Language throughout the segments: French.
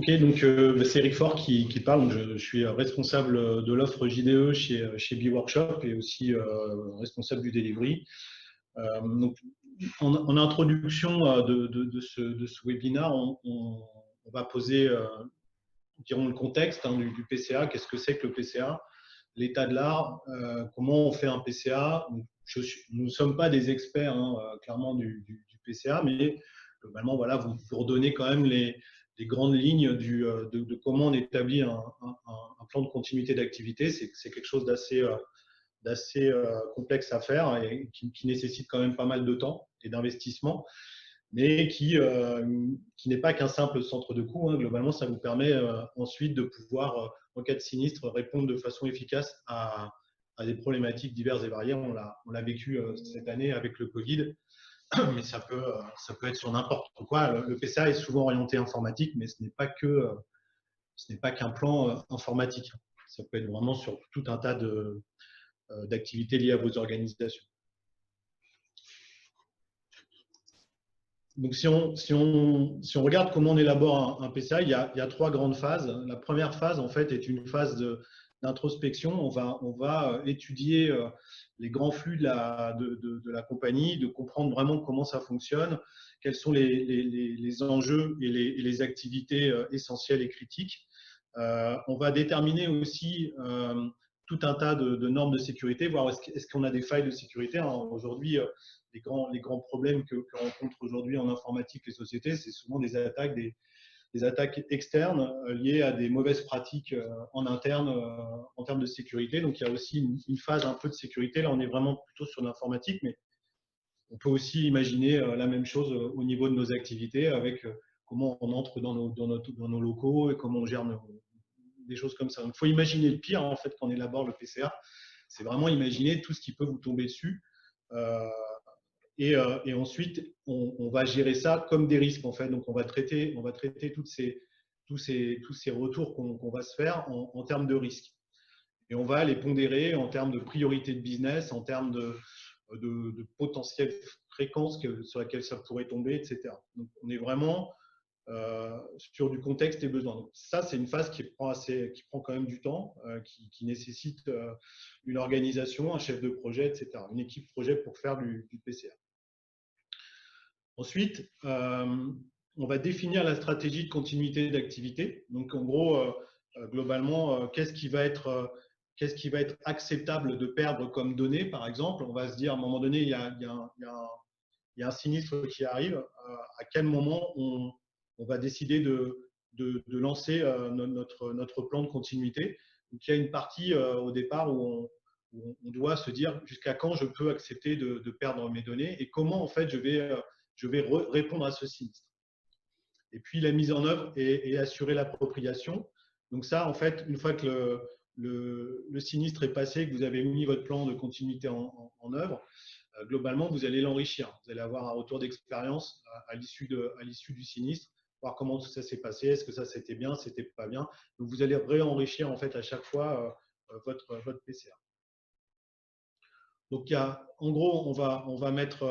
Ok, donc c'est Eric Faure qui parle. Donc, je suis responsable de l'offre JDE chez B-Workshop et aussi responsable du delivery. Donc, en introduction de ce webinaire, on va poser dirons, le contexte du PCA. Qu'est-ce que c'est que le PCA? L'état de l'art, comment on fait un PCA. Donc, nous ne sommes pas des experts clairement du PCA, mais globalement, voilà, vous redonnez quand même les grandes lignes de comment on établit un plan de continuité d'activité. C'est quelque chose d'assez complexe à faire et qui nécessite quand même pas mal de temps et d'investissement, mais qui n'est pas qu'un simple centre de coût. Globalement, ça vous permet ensuite de pouvoir, en cas de sinistre, répondre de façon efficace à des problématiques diverses et variées. On l'a vécu cette année avec le Covid, mais ça peut être sur n'importe quoi. Le PCA est souvent orienté informatique, mais ce n'est pas qu'un plan informatique. Ça peut être vraiment sur tout un tas d'activités liées à vos organisations. Donc, si on regarde comment on élabore un PCA, il y a trois grandes phases. La première phase, en fait, est une phase d'introspection. On va étudier les grands flux de la compagnie, de comprendre vraiment comment ça fonctionne, quels sont les enjeux et les activités essentielles et critiques. On va déterminer aussi tout un tas de normes de sécurité, voir est-ce qu'on a des failles de sécurité. Aujourd'hui, les grands problèmes que rencontrent aujourd'hui en informatique les sociétés, c'est souvent des attaques externes liées à des mauvaises pratiques en interne en termes de sécurité. Donc, il y a aussi une phase un peu de sécurité. Là, on est vraiment plutôt sur l'informatique, mais on peut aussi imaginer la même chose au niveau de nos activités avec comment on entre dans nos locaux et comment on gère des choses comme ça. Donc, il faut imaginer le pire, en fait, quand on élabore le PCA. C'est vraiment imaginer tout ce qui peut vous tomber dessus. Et ensuite, on va gérer ça comme des risques, en fait. Donc, on va traiter tous ces retours qu'on va se faire en termes de risques. Et on va les pondérer en termes de priorité de business, en termes de potentielle fréquence sur laquelle ça pourrait tomber, etc. Donc, on est vraiment sur du contexte et besoin. Donc, ça, c'est une phase qui prend quand même du temps, qui nécessite une organisation, un chef de projet, etc. Une équipe projet pour faire du PCA. Ensuite, on va définir la stratégie de continuité d'activité. Donc, en gros, globalement, qu'est-ce qui va être acceptable de perdre comme données, par exemple. On va se dire, à un moment donné, il y a un sinistre qui arrive. À quel moment on va décider de lancer notre plan de continuité. Donc, il y a une partie au départ où on doit se dire jusqu'à quand je peux accepter de perdre mes données et comment, en fait, je vais répondre à ce sinistre. Et puis, la mise en œuvre et assurer l'appropriation. Donc ça, en fait, une fois que le sinistre est passé, que vous avez mis votre plan de continuité en œuvre, globalement, vous allez l'enrichir. Vous allez avoir un retour d'expérience à l'issue du sinistre, voir comment tout ça s'est passé, est-ce que ça c'était bien, c'était pas bien. Donc, vous allez réenrichir en fait à chaque fois votre PCA. Donc, en gros, on va mettre,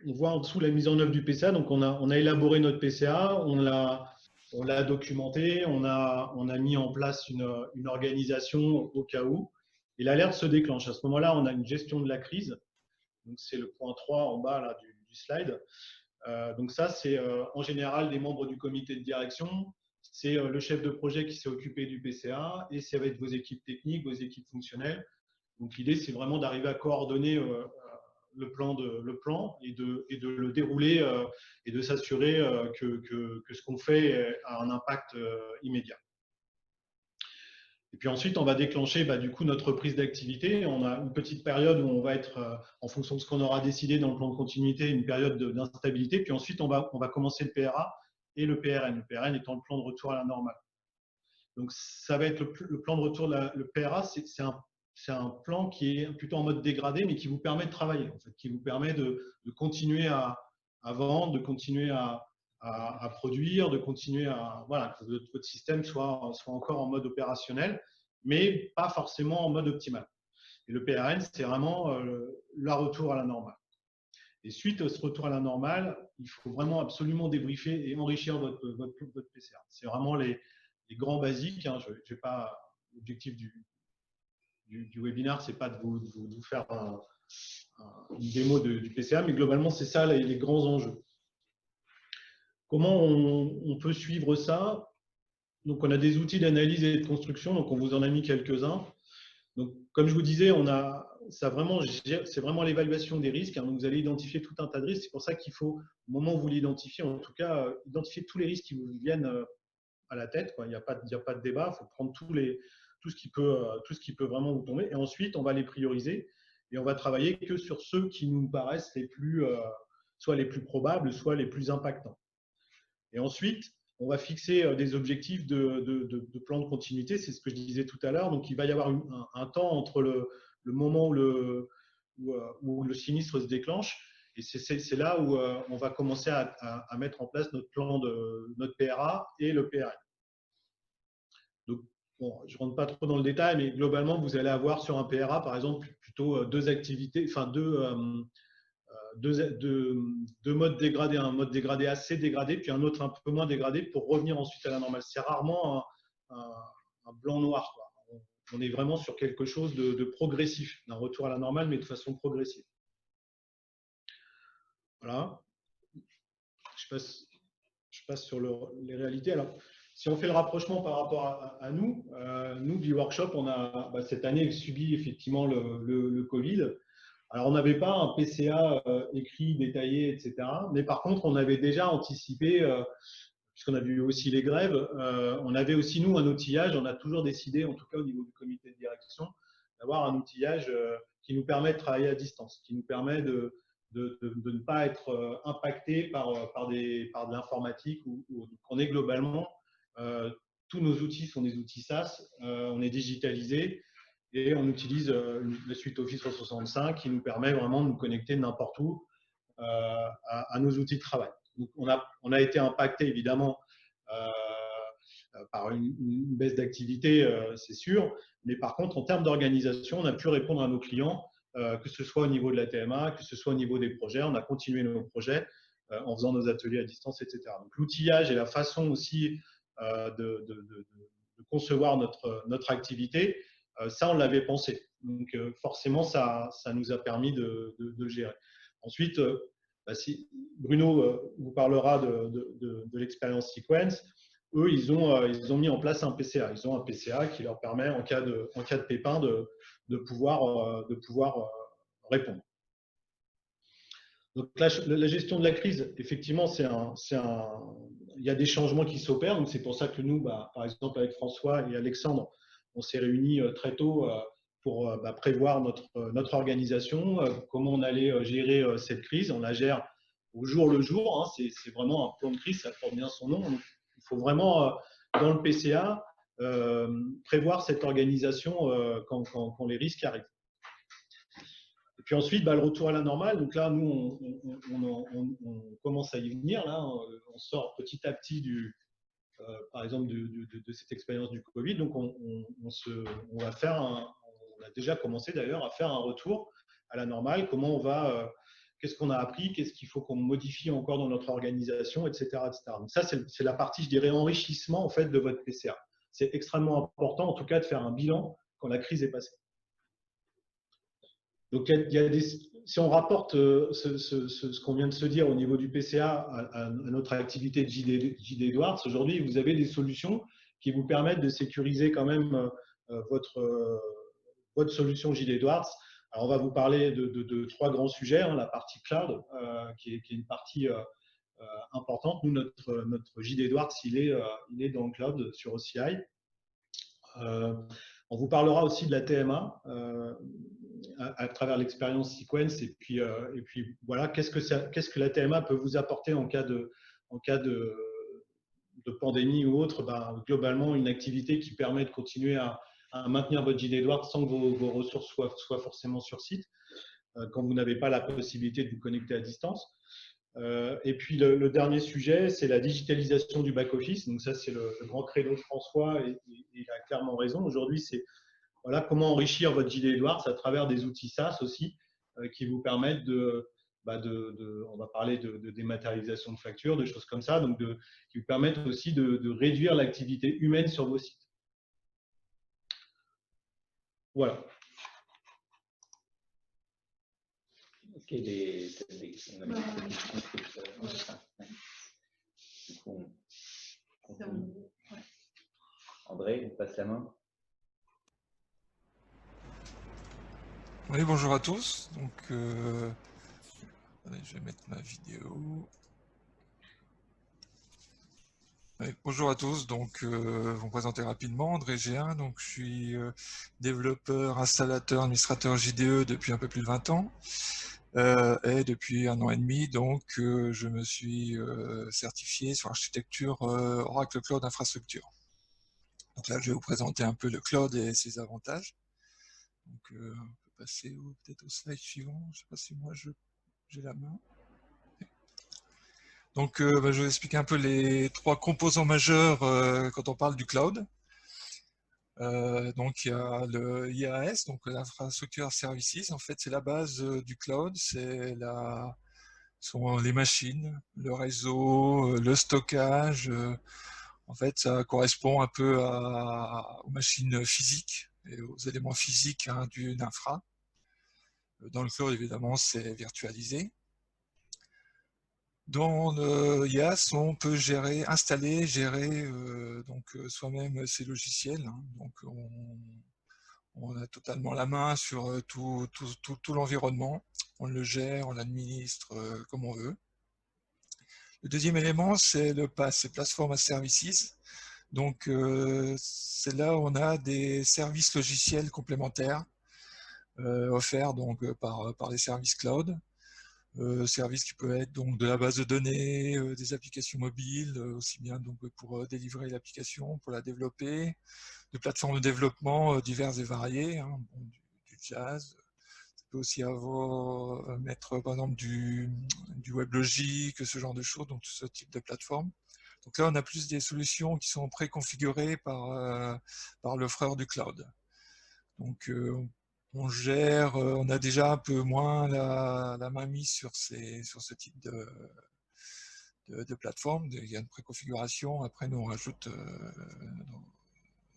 on voit en dessous la mise en œuvre du PCA. Donc, on a élaboré notre PCA, on l'a documenté, on a mis en place une organisation au cas où. Et l'alerte se déclenche. À ce moment-là, on a une gestion de la crise. Donc, c'est le point 3 en bas là, du slide. Donc, ça, c'est en général des membres du comité de direction. C'est le chef de projet qui s'est occupé du PCA et c'est avec vos équipes techniques, vos équipes fonctionnelles. Donc, l'idée, c'est vraiment d'arriver à coordonner le plan et de le dérouler et de s'assurer que ce qu'on fait a un impact immédiat. Et puis ensuite, on va déclencher du coup notre reprise d'activité. On a une petite période où on va être, en fonction de ce qu'on aura décidé dans le plan de continuité, une période d'instabilité. Puis ensuite, on va commencer le PRA et le PRN. Le PRN étant le plan de retour à la normale. Donc, ça va être le plan de retour. Le PRA, c'est un plan qui est plutôt en mode dégradé, mais qui vous permet de travailler, en fait, qui vous permet de continuer à vendre, de continuer à produire, de continuer voilà, que votre système soit encore en mode opérationnel, mais pas forcément en mode optimal. Et le PRN, c'est vraiment le retour à la normale. Et suite à ce retour à la normale, il faut vraiment absolument débriefer et enrichir votre PCA. C'est vraiment les grands basiques. Hein. Je vais pas, l'objectif du webinaire, c'est pas de vous faire une démo du PCA, mais globalement, c'est ça les grands enjeux. Comment on peut suivre ça? Donc, on a des outils d'analyse et de construction, donc on vous en a mis quelques-uns. Donc, comme je vous disais, c'est vraiment l'évaluation des risques. Hein, donc, vous allez identifier tout un tas de risques. C'est pour ça qu'il faut, au moment où vous l'identifiez, en tout cas, identifier tous les risques qui vous viennent à la tête. Quoi. Il n'y a pas de débat. Il faut prendre tout ce qui peut vraiment vous tomber. Et ensuite, on va les prioriser et on va travailler que sur ceux qui nous paraissent soit les plus probables, soit les plus impactants. Et ensuite, on va fixer des objectifs de plan de continuité. C'est ce que je disais tout à l'heure. Donc, il va y avoir un temps entre le moment où le sinistre se déclenche. Et c'est là où on va commencer à mettre en place notre plan notre PRA et le PRM. Donc, bon, je ne rentre pas trop dans le détail, mais globalement, vous allez avoir sur un PRA, par exemple, plutôt deux activités, enfin deux modes dégradés, un mode dégradé assez dégradé, puis un autre un peu moins dégradé pour revenir ensuite à la normale. C'est rarement un blanc-noir. On est vraiment sur quelque chose de progressif, d'un retour à la normale, mais de façon progressive. Voilà. Je passe sur les réalités. Alors, si on fait le rapprochement par rapport à nous, nous, B-Workshop, on a cette année subi effectivement le Covid. Alors, on n'avait pas un PCA écrit, détaillé, etc. Mais par contre, on avait déjà anticipé, puisqu'on a vu aussi les grèves, on avait aussi, nous, un outillage. On a toujours décidé, en tout cas au niveau du comité de direction, d'avoir un outillage qui nous permet de travailler à distance, qui nous permet de ne pas être impacté par de l'informatique. On est globalement, tous nos outils sont des outils SaaS, on est digitalisé. Et on utilise la suite Office 365 qui nous permet vraiment de nous connecter n'importe où à nos outils de travail. Donc on a été impacté évidemment par une baisse d'activité, c'est sûr. Mais par contre, en termes d'organisation, on a pu répondre à nos clients, que ce soit au niveau de la TMA, que ce soit au niveau des projets. On a continué nos projets en faisant nos ateliers à distance, etc. Donc l'outillage et la façon aussi de concevoir notre activité, ça, on l'avait pensé. Donc, forcément, ça nous a permis de le gérer. Ensuite, si Bruno vous parlera de l'expérience Sequence, eux, ils ont mis en place un PCA. Ils ont un PCA qui leur permet, en cas de pépin, de pouvoir répondre. Donc, la gestion de la crise, effectivement, il y a des changements qui s'opèrent. Donc, c'est pour ça que nous, par exemple, avec François et Alexandre, on s'est réunis très tôt pour prévoir notre organisation, comment on allait gérer cette crise. On la gère au jour le jour. Hein. C'est vraiment un plan de crise, ça porte bien son nom. Donc, il faut vraiment, dans le PCA, prévoir cette organisation quand les risques arrivent. Et puis ensuite, le retour à la normale. Donc là, nous, on commence à y venir. Là, on sort petit à petit par exemple, de cette expérience du Covid. Donc, on a déjà commencé d'ailleurs à faire un retour à la normale. Qu'est-ce qu'on a appris, qu'est-ce qu'il faut qu'on modifie encore dans notre organisation, etc., etc. Donc ça, c'est la partie, je dirais, enrichissement en fait de votre PCA. C'est extrêmement important, en tout cas, de faire un bilan quand la crise est passée. Donc, si on rapporte ce qu'on vient de se dire au niveau du PCA à notre activité de JD Edwards, aujourd'hui, vous avez des solutions qui vous permettent de sécuriser quand même votre solution JD Edwards. Alors, on va vous parler de trois grands sujets. Hein, la partie cloud, qui est une partie importante. Nous, notre JD Edwards, il est dans le cloud sur OCI. On vous parlera aussi de la TMA à travers l'expérience Sequence et puis voilà, qu'est-ce que la TMA peut vous apporter en cas de pandémie ou autre. Globalement, une activité qui permet de continuer à maintenir votre JD Edwards sans que vos ressources soient forcément sur site quand vous n'avez pas la possibilité de vous connecter à distance. Et puis le dernier sujet, c'est la digitalisation du back-office. Donc ça, c'est le grand credo de François et il a clairement raison. Aujourd'hui, c'est voilà, comment enrichir votre JD Edwards à travers des outils SaaS aussi qui vous permettent on va parler de dématérialisation de factures, de choses comme ça, donc qui vous permettent aussi de réduire l'activité humaine sur vos sites. Voilà. Ok, on a des questions plus. Du coup, André, on passe la main. Oui, bonjour à tous. Donc, allez, je vais mettre ma vidéo. Oui, bonjour à tous. Donc, je vais vous présenter rapidement. André Géin. Donc, je suis développeur, installateur, administrateur JDE depuis un peu plus de 20 ans. Et depuis 1 an et demi, donc, je me suis certifié sur l'architecture Oracle Cloud Infrastructure. Donc là, je vais vous présenter un peu le cloud et ses avantages. Donc, on peut passer peut-être au slide suivant. Je ne sais pas si moi j'ai la main. Donc, je vais vous expliquer un peu les 3 composants majeurs quand on parle du cloud. Donc, il y a le IaaS, donc l'Infrastructure Services. En fait, c'est la base du cloud. Sont les machines, le réseau, le stockage. En fait, ça correspond un peu aux machines physiques et aux éléments physiques d'une infra. Dans le cloud, évidemment, c'est virtualisé. Dans le IaaS, on peut installer, gérer soi-même ces logiciels. Donc, on a totalement la main sur tout l'environnement. On le gère, on l'administre comme on veut. Le deuxième élément, c'est le PaaS, c'est Platform as Services. Donc, c'est là où on a des services logiciels complémentaires offerts donc, par les services cloud. Services qui peuvent être donc de la base de données, des applications mobiles, aussi bien donc pour délivrer l'application, pour la développer, de plateformes de développement diverses et variées, du Jazz. Ça peut aussi mettre par exemple du WebLogic, ce genre de choses, donc tout ce type de plateforme. Donc là, on a plus des solutions qui sont préconfigurées par l'offreur du cloud. Donc, on gère, on a déjà un peu moins la main mise sur ce type de plateforme. Il y a une préconfiguration, après nous on rajoute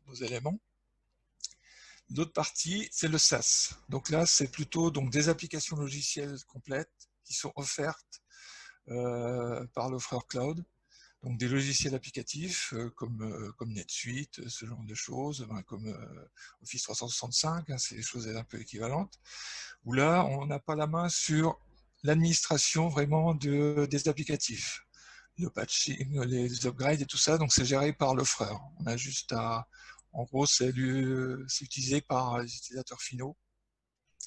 nos éléments. L'autre partie, c'est le SaaS. Donc là, c'est plutôt donc, des applications logicielles complètes qui sont offertes par l'offreur cloud. Donc des logiciels applicatifs comme NetSuite, ce genre de choses, comme Office 365, c'est des choses un peu équivalentes, où là, on n'a pas la main sur l'administration vraiment des applicatifs, le patching, les upgrades et tout ça, donc c'est géré par l'offreur. On a juste en gros, c'est utilisé par les utilisateurs finaux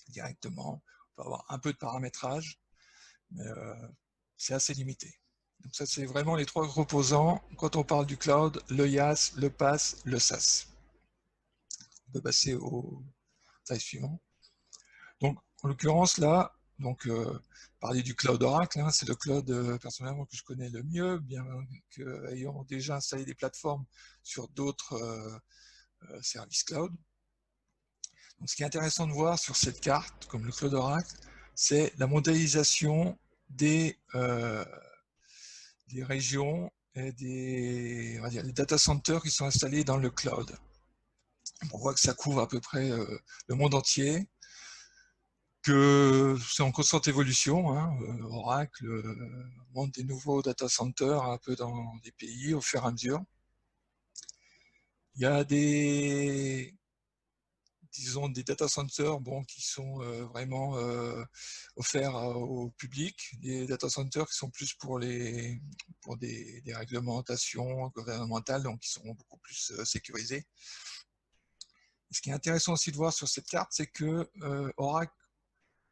directement. On peut avoir un peu de paramétrage, mais c'est assez limité. Donc ça, c'est vraiment les 3 composants quand on parle du cloud, le IaaS, le PaaS, le SaaS. On peut passer au slide suivant. Donc, en l'occurrence, là, parler du cloud Oracle, c'est le cloud personnellement que je connais le mieux, bien qu'ayant déjà installé des plateformes sur d'autres services cloud. Donc, ce qui est intéressant de voir sur cette carte, comme le cloud Oracle, c'est la modélisation des régions et des data centers qui sont installés dans le cloud. On voit que ça couvre à peu près le monde entier, que c'est en constante évolution. Oracle monte des nouveaux data centers un peu dans des pays au fur et à mesure. Il y a des data centers qui sont vraiment offerts au public, des data centers qui sont plus pour des réglementations gouvernementales, donc qui sont beaucoup plus sécurisés. Ce qui est intéressant aussi de voir sur cette carte, c'est que Oracle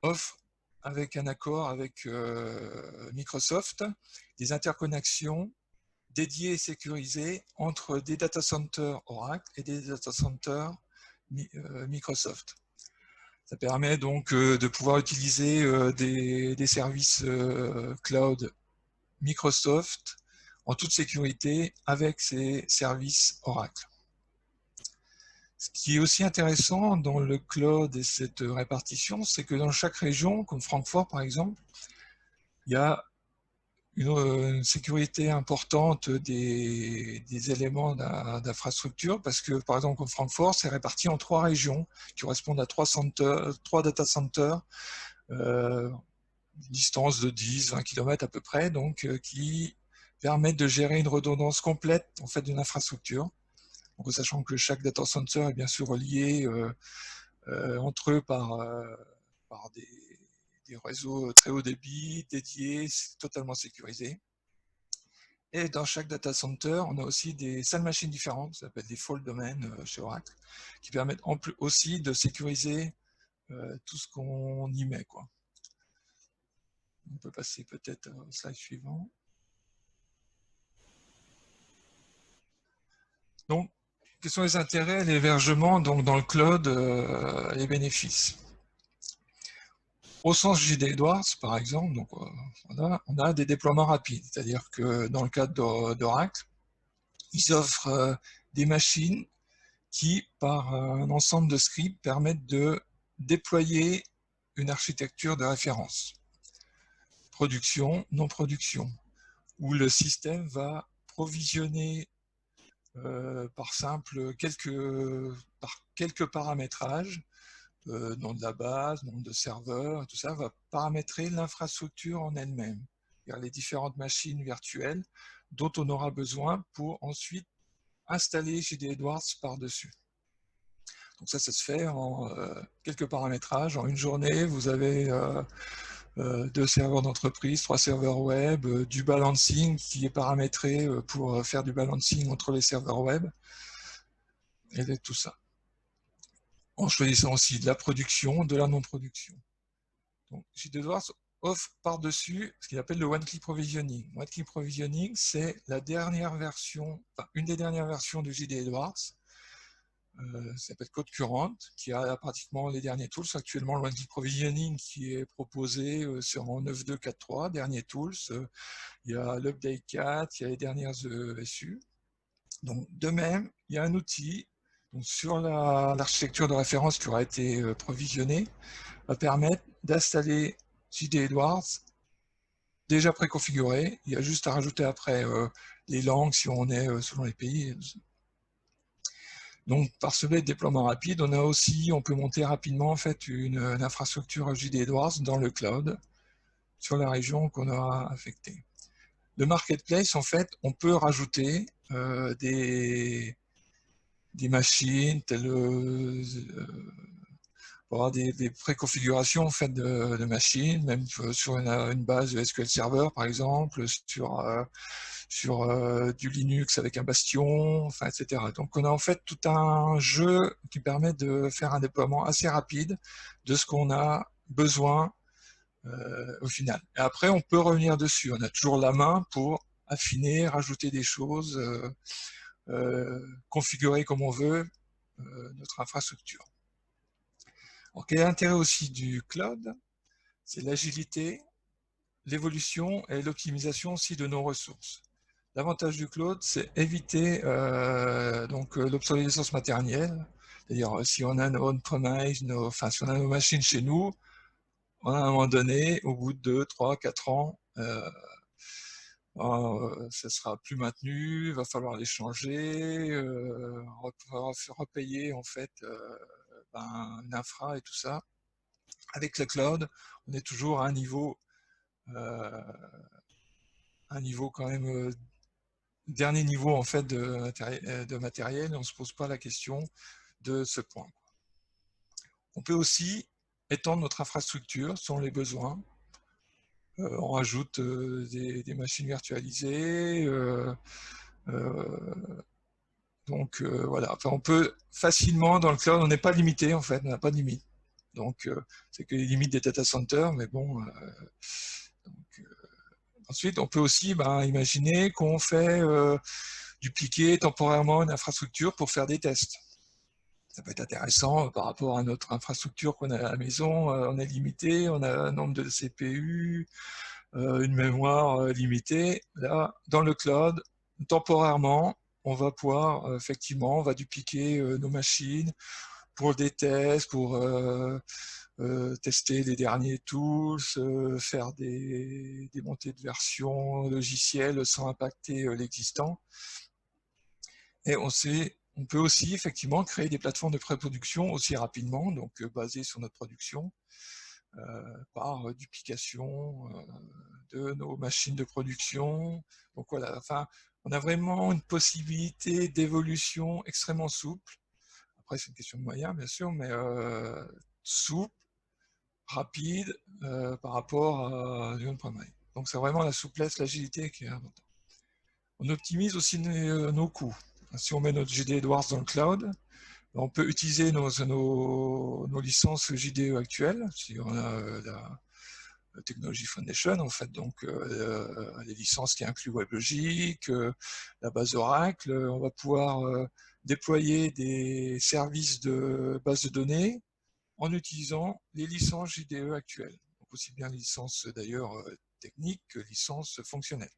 offre, avec un accord avec Microsoft, des interconnexions dédiées et sécurisées entre des data centers Oracle et des data centers Microsoft. Ça permet donc de pouvoir utiliser des services cloud Microsoft en toute sécurité avec ces services Oracle. Ce qui est aussi intéressant dans le cloud et cette répartition, c'est que dans chaque région, comme Francfort par exemple, il y a une sécurité importante des éléments d'infrastructure parce que, par exemple, comme Francfort, c'est réparti en 3 régions qui correspondent à 3 data centers, distance de 10-20 km à peu près, donc qui permettent de gérer une redondance complète en fait, d'une infrastructure. Donc, sachant que chaque data center est bien sûr relié entre eux par des réseaux très haut débit dédiés, totalement sécurisés. Et dans chaque data center, on a aussi des salles machines différentes, ça s'appelle des fault domains chez Oracle, qui permettent en plus aussi de sécuriser tout ce qu'on y met, quoi. On peut passer peut-être au slide suivant. Donc, quels sont les intérêts, l'hébergement donc dans le cloud, les bénéfices? Au sens JD Edwards, par exemple, donc, on a des déploiements rapides, c'est-à-dire que dans le cadre d'Oracle, ils offrent des machines qui, par un ensemble de scripts, permettent de déployer une architecture de référence. Production, non-production, où le système va provisionner par quelques paramétrages, nom de la base, nombre de serveurs, tout ça va paramétrer l'infrastructure en elle-même, les différentes machines virtuelles dont on aura besoin pour ensuite installer JD Edwards par-dessus. Donc ça se fait en quelques paramétrages. En une journée, vous avez 2 serveurs d'entreprise, 3 serveurs web, du balancing qui est paramétré pour faire du balancing entre les serveurs web, et tout ça. En choisissant aussi de la production, de la non-production. Donc JD Edwards offre par-dessus ce qu'il appelle le one-click provisioning. One-click provisioning, c'est la dernière version, enfin une des dernières versions de JD Edwards, ça s'appelle Code Current, qui a pratiquement les derniers tools. Actuellement, le one-click provisioning qui est proposé sur en 9.2.4.3, derniers tools. Il y a l'Update 4, il y a les dernières ESU. Donc, de même, il y a un outil donc, sur l'architecture de référence qui aura été provisionnée, va permettre d'installer JD Edwards déjà préconfiguré. Il y a juste à rajouter après les langues si on est selon les pays. Donc, par ce biais de déploiement rapide, on peut monter rapidement en fait, une infrastructure JD Edwards dans le cloud sur la région qu'on aura affectée. Le marketplace, en fait, on peut rajouter des machines, avoir des préconfigurations en fait, de machines, même sur une base de SQL Server, par exemple, sur du Linux avec un bastion, enfin, etc. Donc on a en fait tout un jeu qui permet de faire un déploiement assez rapide de ce qu'on a besoin au final. Et après, on peut revenir dessus. On a toujours la main pour affiner, rajouter des choses, configurer comme on veut notre infrastructure. Alors, quel est l'intérêt aussi du cloud? C'est l'agilité, l'évolution et l'optimisation aussi de nos ressources. L'avantage du cloud, c'est éviter l'obsolescence matérielle. C'est-à-dire, si on a nos on-premise, si on a nos machines chez nous, à un moment donné, au bout de 2, 3, 4 ans, ça sera plus maintenu, il va falloir les changer, repayer en fait une infra et tout ça. Avec le cloud, on est toujours à un niveau quand même dernier niveau en fait de matériel, on ne se pose pas la question de ce point. On peut aussi étendre notre infrastructure selon les besoins. On rajoute des machines virtualisées. Voilà, enfin, on peut facilement dans le cloud, on n'est pas limité en fait, on n'a pas de limite. Donc c'est que les limites des data centers, mais bon. Ensuite, on peut aussi imaginer qu'on fait dupliquer temporairement une infrastructure pour faire des tests. Ça peut être intéressant par rapport à notre infrastructure qu'on a à la maison. On est limité, on a un nombre de CPU, une mémoire limitée. Là, dans le cloud, temporairement, on va pouvoir, effectivement, on va dupliquer nos machines pour des tests, pour tester les derniers tools, faire des montées de versions logicielles sans impacter l'existant. Et on peut aussi effectivement créer des plateformes de pré-production aussi rapidement, donc basées sur notre production, par duplication de nos machines de production. Donc voilà, enfin, on a vraiment une possibilité d'évolution extrêmement souple. Après, c'est une question de moyens, bien sûr, mais souple, rapide par rapport à du on-premise. Donc c'est vraiment la souplesse, l'agilité qui est importante. On optimise aussi nos coûts. Si on met notre JD Edwards dans le cloud, on peut utiliser nos licences JDE actuelles, si on a la Technology Foundation, en fait, donc les licences qui incluent WebLogic, la base Oracle. On va pouvoir déployer des services de base de données en utilisant les licences JDE actuelles. Donc aussi bien les licences d'ailleurs techniques que licences fonctionnelles.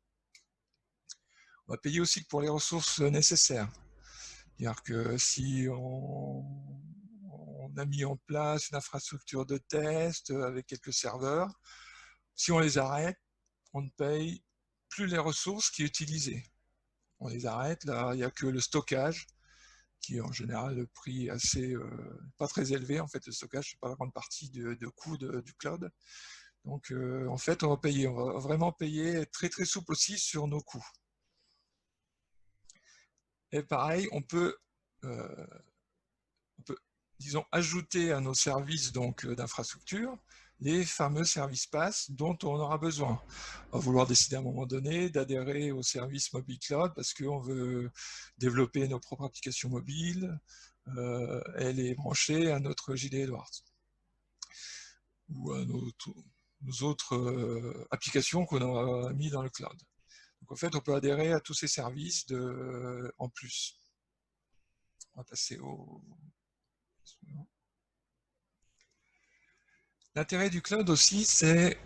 On va payer aussi pour les ressources nécessaires. C'est-à-dire que si on a mis en place une infrastructure de test avec quelques serveurs, si on les arrête, on ne paye plus les ressources qui sont utilisées. On les arrête, là, il n'y a que le stockage, qui est en général le prix assez pas très élevé. En fait, le stockage, c'est pas la grande partie de coût du cloud. Donc, en fait, on va vraiment payer très très souple aussi sur nos coûts. Et pareil, on peut disons, ajouter à nos services d'infrastructure les fameux services PaaS dont on aura besoin. On va vouloir décider à un moment donné d'adhérer au service mobile cloud parce qu'on veut développer nos propres applications mobiles et les brancher à notre JD Edwards ou à nos autres applications qu'on a mis dans le cloud. Donc en fait, on peut adhérer à tous ces services en plus. On va passer au suivant. L'intérêt du cloud aussi, c'est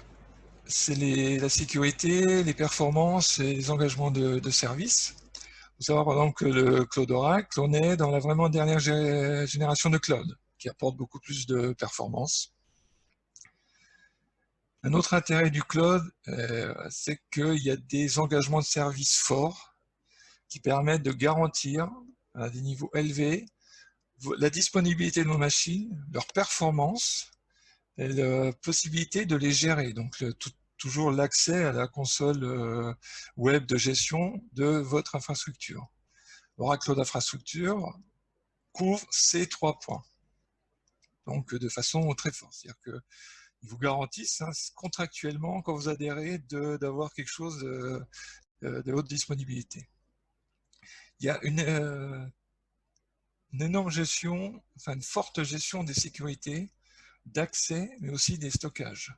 la sécurité, les performances et les engagements de service. Il faut savoir par exemple que le cloud Oracle, on est dans la vraiment dernière génération de cloud, qui apporte beaucoup plus de performance. Un autre intérêt du cloud, c'est qu'il y a des engagements de service forts qui permettent de garantir à des niveaux élevés la disponibilité de nos machines, leur performance, et la possibilité de les gérer. Donc, toujours l'accès à la console web de gestion de votre infrastructure. Oracle Cloud Infrastructure couvre ces 3 points. Donc, de façon très forte. C'est-à-dire qu'ils vous garantissent contractuellement, quand vous adhérez, d'avoir quelque chose de haute disponibilité. Il y a une énorme gestion, enfin une forte gestion des sécurités, d'accès, mais aussi des stockages.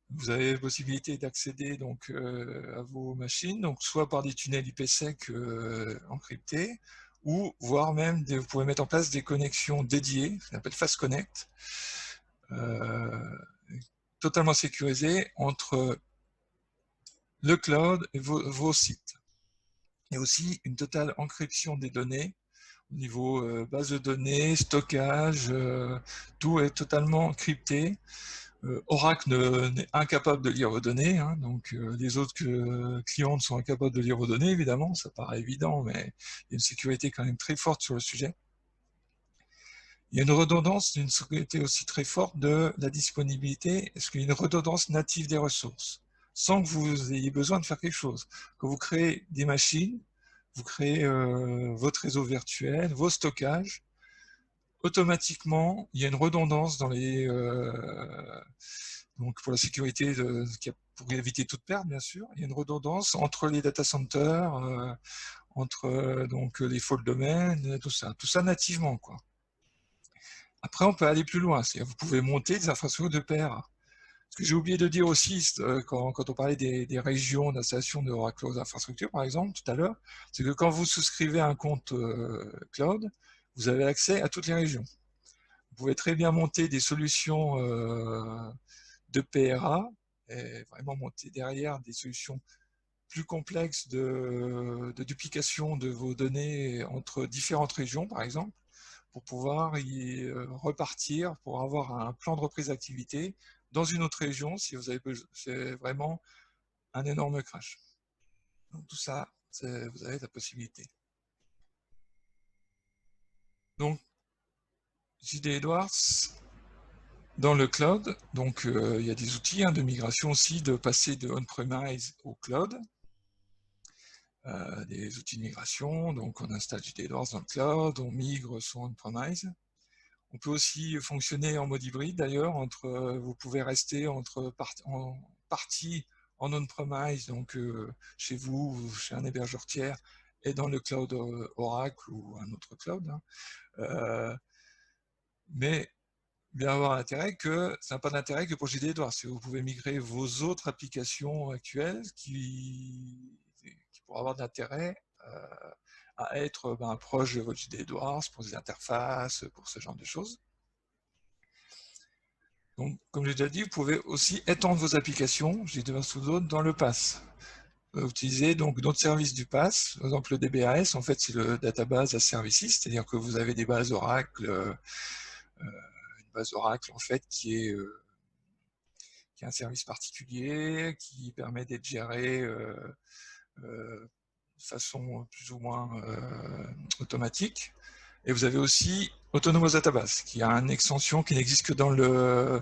Vous avez la possibilité d'accéder donc à vos machines, donc soit par des tunnels IPsec encryptés, ou voire même vous pouvez mettre en place des connexions dédiées, ce qu'on appelle Fast Connect, totalement sécurisées entre le cloud et vos sites. Il y a aussi une totale encryption des données au niveau base de données, stockage, tout est totalement encrypté. Oracle est incapable de lire vos données, hein, donc les autres clients sont incapables de lire vos données, évidemment, ça paraît évident, mais il y a une sécurité quand même très forte sur le sujet. Il y a une redondance, une sécurité aussi très forte de la disponibilité, parce qu'il y a une redondance native des ressources, sans que vous ayez besoin de faire quelque chose. Quand vous créez des machines, vous créez votre réseau virtuel, vos stockages, automatiquement, il y a une redondance dans les... donc pour la sécurité, pour éviter toute perte, bien sûr, il y a une redondance entre les data centers, entre donc les fault domains, tout ça nativement, quoi. Après, on peut aller plus loin, c'est-à-dire vous pouvez monter des infrastructures de PRA. Ce que j'ai oublié de dire aussi, quand on parlait des régions d'installation de Oracle Cloud Infrastructure, par exemple, tout à l'heure, c'est que quand vous souscrivez à un compte cloud, vous avez accès à toutes les régions. Vous pouvez très bien monter des solutions de PRA et vraiment monter derrière des solutions plus complexes de duplication de vos données entre différentes régions, par exemple, pour pouvoir y repartir, pour avoir un plan de reprise d'activité dans une autre région si vous avez besoin. C'est vraiment un énorme crash. Donc tout ça, vous avez la possibilité. Donc, JD Edwards, dans le cloud, donc il y a des outils de migration aussi, de passer de on-premise au cloud. Des outils de migration, donc on installe JD Edwards dans le cloud, on migre son on-premise. On peut aussi fonctionner en mode hybride d'ailleurs, vous pouvez rester entre partie en on-premise, donc chez vous, ou chez un hébergeur tiers, et dans le cloud Oracle ou un autre cloud. Mais bien avoir l'intérêt que ça n'a pas d'intérêt que pour JD Edwards. Si vous pouvez migrer vos autres applications actuelles qui pourraient avoir d'intérêt à être proche de votre JD Edwards pour des interfaces, pour ce genre de choses. Donc, comme j'ai déjà dit, vous pouvez aussi étendre vos applications, JD Edwards ou d'autres, dans le PaaS. Vous utilisez donc d'autres services du PaaS, par exemple le DBAS, en fait c'est le Database as Services, c'est-à-dire que vous avez des bases Oracle, une base Oracle en fait qui est un service particulier, qui permet d'être géré de façon plus ou moins automatique. Et vous avez aussi Autonomous Database, qui a une extension qui n'existe que dans le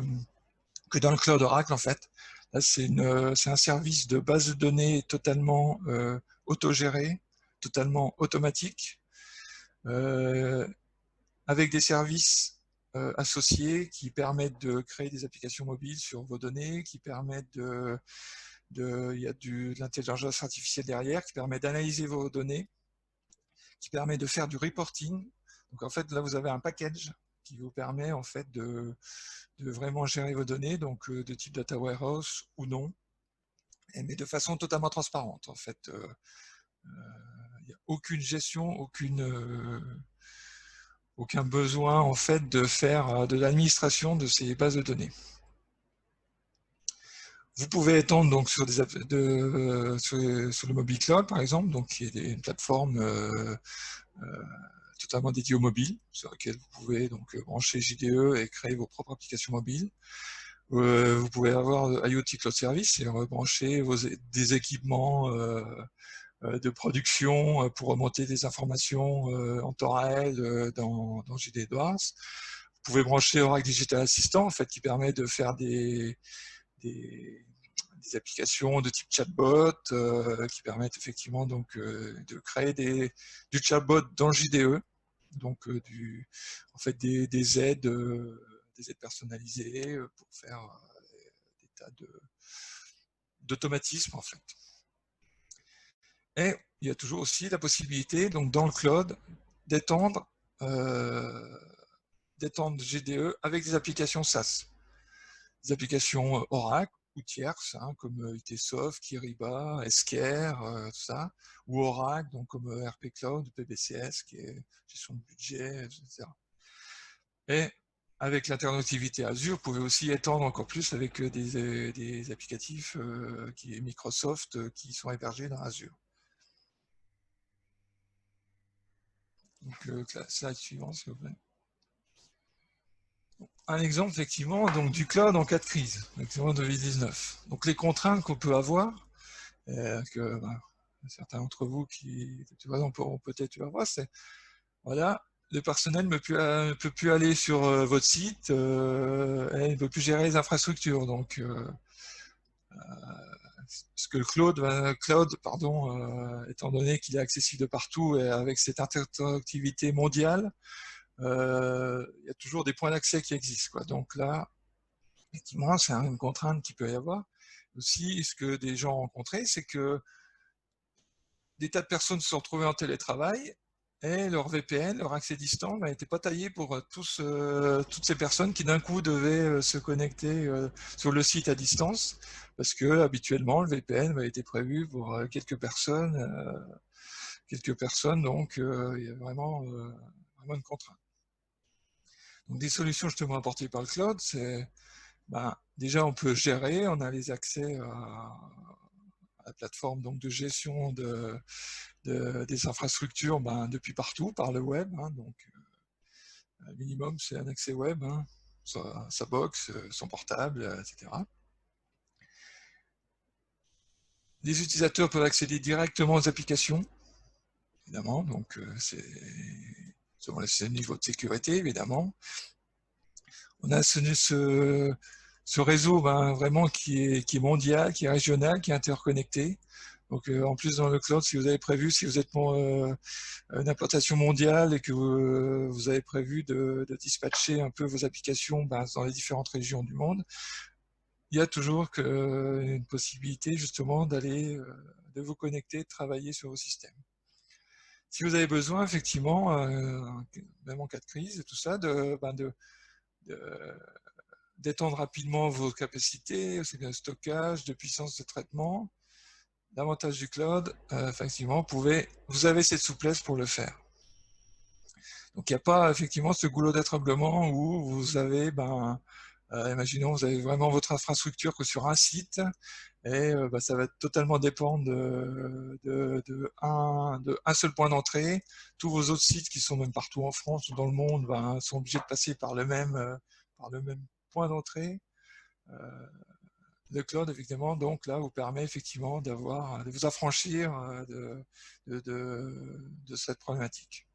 cloud Oracle en fait. Là, c'est un service de base de données totalement autogéré, totalement automatique, avec des services associés qui permettent de créer des applications mobiles sur vos données, qui permettent il y a de l'intelligence artificielle derrière, qui permet d'analyser vos données, qui permet de faire du reporting. Donc en fait, là, vous avez un package qui vous permet en fait de vraiment gérer vos données, donc de type data warehouse ou non, mais de façon totalement transparente. En fait, il n'y a aucune gestion, aucun besoin en fait de faire de l'administration de ces bases de données. Vous pouvez étendre donc sur le mobile cloud par exemple, donc qui est une plateforme totalement dédiée au mobile, sur laquelle vous pouvez donc brancher JDE et créer vos propres applications mobiles. Vous pouvez avoir IoT Cloud Service et brancher des équipements de production pour remonter des informations en temps réel dans JD Edwards. Vous pouvez brancher Oracle Digital Assistant en fait, qui permet de faire des applications de type chatbot qui permettent effectivement donc, de créer du chatbot dans JDE, donc en fait des aides personnalisées pour faire des tas d'automatismes en fait. Et il y a toujours aussi la possibilité, donc dans le cloud, d'étendre GDE avec des applications SaaS. Des applications Oracle ou tierces, comme ITsoft, Kyriba, Esker, tout ça, ou Oracle, donc comme RP Cloud, PBCS, qui est gestion de budget, etc. Et avec l'interactivité Azure, vous pouvez aussi étendre encore plus avec des applicatifs qui est Microsoft qui sont hébergés dans Azure. Donc, slide suivant, s'il vous plaît. Un exemple, effectivement, donc, du cloud en cas de crise, effectivement, 2019. Donc, les contraintes qu'on peut avoir, que certains d'entre vous qui pourront peut-être avoir, c'est, voilà, le personnel ne peut plus aller sur votre site et il ne peut plus gérer les infrastructures. Donc, parce que le cloud, étant donné qu'il est accessible de partout et avec cette interactivité mondiale, il y a toujours des points d'accès qui existent, quoi. Donc là, effectivement, c'est une contrainte qu'il peut y avoir. Aussi, ce que des gens ont rencontré, c'est que des tas de personnes se sont retrouvées en télétravail et leur VPN, leur accès distant, n'était pas taillé pour toutes ces personnes qui d'un coup devaient se connecter sur le site à distance, parce que habituellement le VPN a été prévu pour quelques personnes, donc il y a vraiment une contrainte. Donc des solutions justement apportées par le cloud, c'est déjà on peut gérer, on a les accès à la plateforme donc, de gestion des infrastructures depuis partout, par le web. Donc, Le minimum, c'est un accès web, hein, sa box, son portable, etc. Les utilisateurs peuvent accéder directement aux applications, évidemment, donc c'est selon le niveau de sécurité, évidemment. On a ce réseau vraiment qui est mondial, qui est régional, qui est interconnecté. Donc en plus dans le cloud, si vous avez prévu, si vous êtes une implantation mondiale et que vous avez prévu de dispatcher un peu vos applications dans les différentes régions du monde, il y a toujours une possibilité justement de vous connecter, de travailler sur vos systèmes. Si vous avez besoin, effectivement, même en cas de crise et tout ça, d'étendre rapidement vos capacités, aussi bien de stockage, de puissance de traitement, l'avantage du cloud, effectivement, vous avez cette souplesse pour le faire. Donc il n'y a pas effectivement ce goulot d'étranglement où vous avez, imaginons, vous avez vraiment votre infrastructure que sur un site, et ça va totalement dépendre d'un seul point d'entrée. Tous vos autres sites qui sont même partout en France ou dans le monde sont obligés de passer par le même point d'entrée. Le cloud, évidemment, donc là, vous permet effectivement de vous affranchir de cette problématique.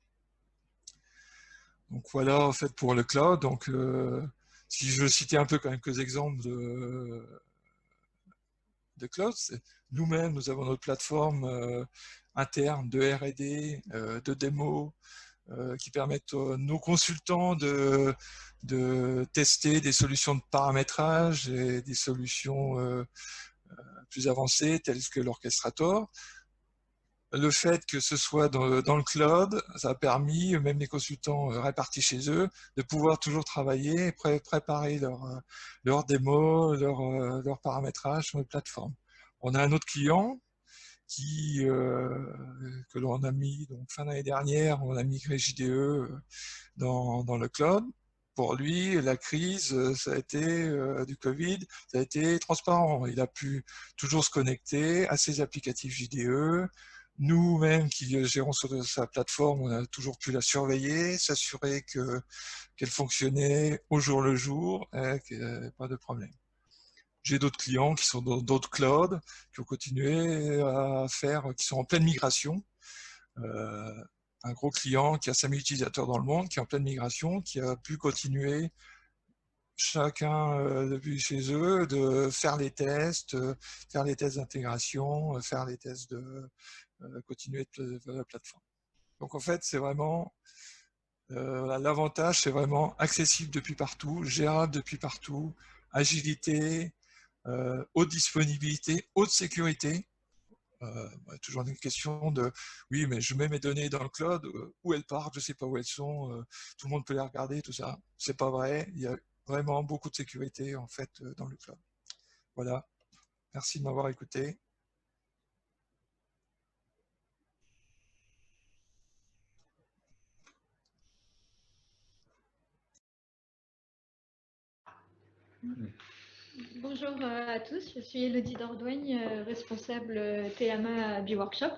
Donc voilà, en fait, pour le cloud. Donc, si je veux citer un peu quand même quelques exemples de cloud, nous-mêmes, nous avons notre plateforme interne de R&D, de démo, qui permettent à nos consultants de tester des solutions de paramétrage et des solutions plus avancées telles que l'orchestrator. Le fait que ce soit dans le cloud, ça a permis, même les consultants répartis chez eux, de pouvoir toujours travailler et préparer leur démo, leur paramétrage sur les plateformes. On a un autre client que l'on a mis, donc fin d'année dernière, on a migré JDE dans le cloud. Pour lui, la crise, ça a été du Covid, ça a été transparent. Il a pu toujours se connecter à ses applicatifs JDE. Nous-mêmes qui gérons sur sa plateforme, on a toujours pu la surveiller, s'assurer qu'elle fonctionnait au jour le jour, et qu'il n'y avait pas de problème. J'ai d'autres clients qui sont dans d'autres clouds, qui ont continué à faire, qui sont en pleine migration. Un gros client qui a 5000 utilisateurs dans le monde, qui est en pleine migration, qui a pu continuer chacun depuis chez eux de faire les tests d'intégration, faire les tests de continuer de la plateforme. Donc en fait, c'est vraiment l'avantage, c'est vraiment accessible depuis partout, gérable depuis partout, agilité, haute disponibilité, haute sécurité. Toujours une question de oui, mais je mets mes données dans le cloud, où elles partent, je ne sais pas où elles sont, tout le monde peut les regarder, tout ça. C'est pas vrai, il y a vraiment beaucoup de sécurité en fait dans le cloud. Voilà, merci de m'avoir écouté. Bonjour à tous, je suis Elodie Dordoigne, responsable TMA à Biworkshop.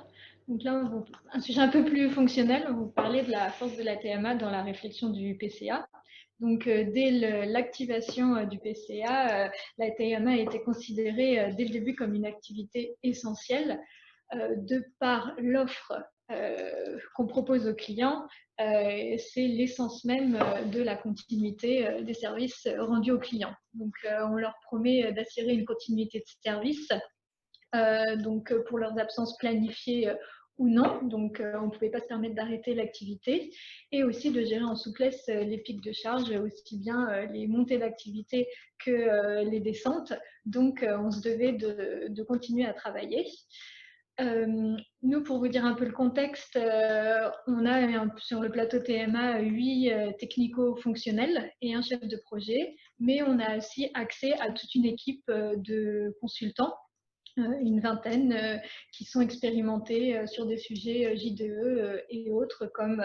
Donc là, un sujet un peu plus fonctionnel, on va vous parler de la force de la TMA dans la réflexion du PCA. Donc dès l'activation du PCA, la TMA a été considérée dès le début comme une activité essentielle de par l'offre qu'on propose aux clients. C'est l'essence même de la continuité des services rendus aux clients. Donc, on leur promet d'assurer une continuité de service, donc pour leurs absences planifiées ou non. Donc, on ne pouvait pas se permettre d'arrêter l'activité et aussi de gérer en souplesse les pics de charge, aussi bien les montées d'activité que les descentes. Donc, on se devait de continuer à travailler. Nous, pour vous dire un peu le contexte, on a sur le plateau TMA 8 technico-fonctionnels et un chef de projet, mais on a aussi accès à toute une équipe de consultants, une vingtaine, qui sont expérimentés sur des sujets JDE et autres comme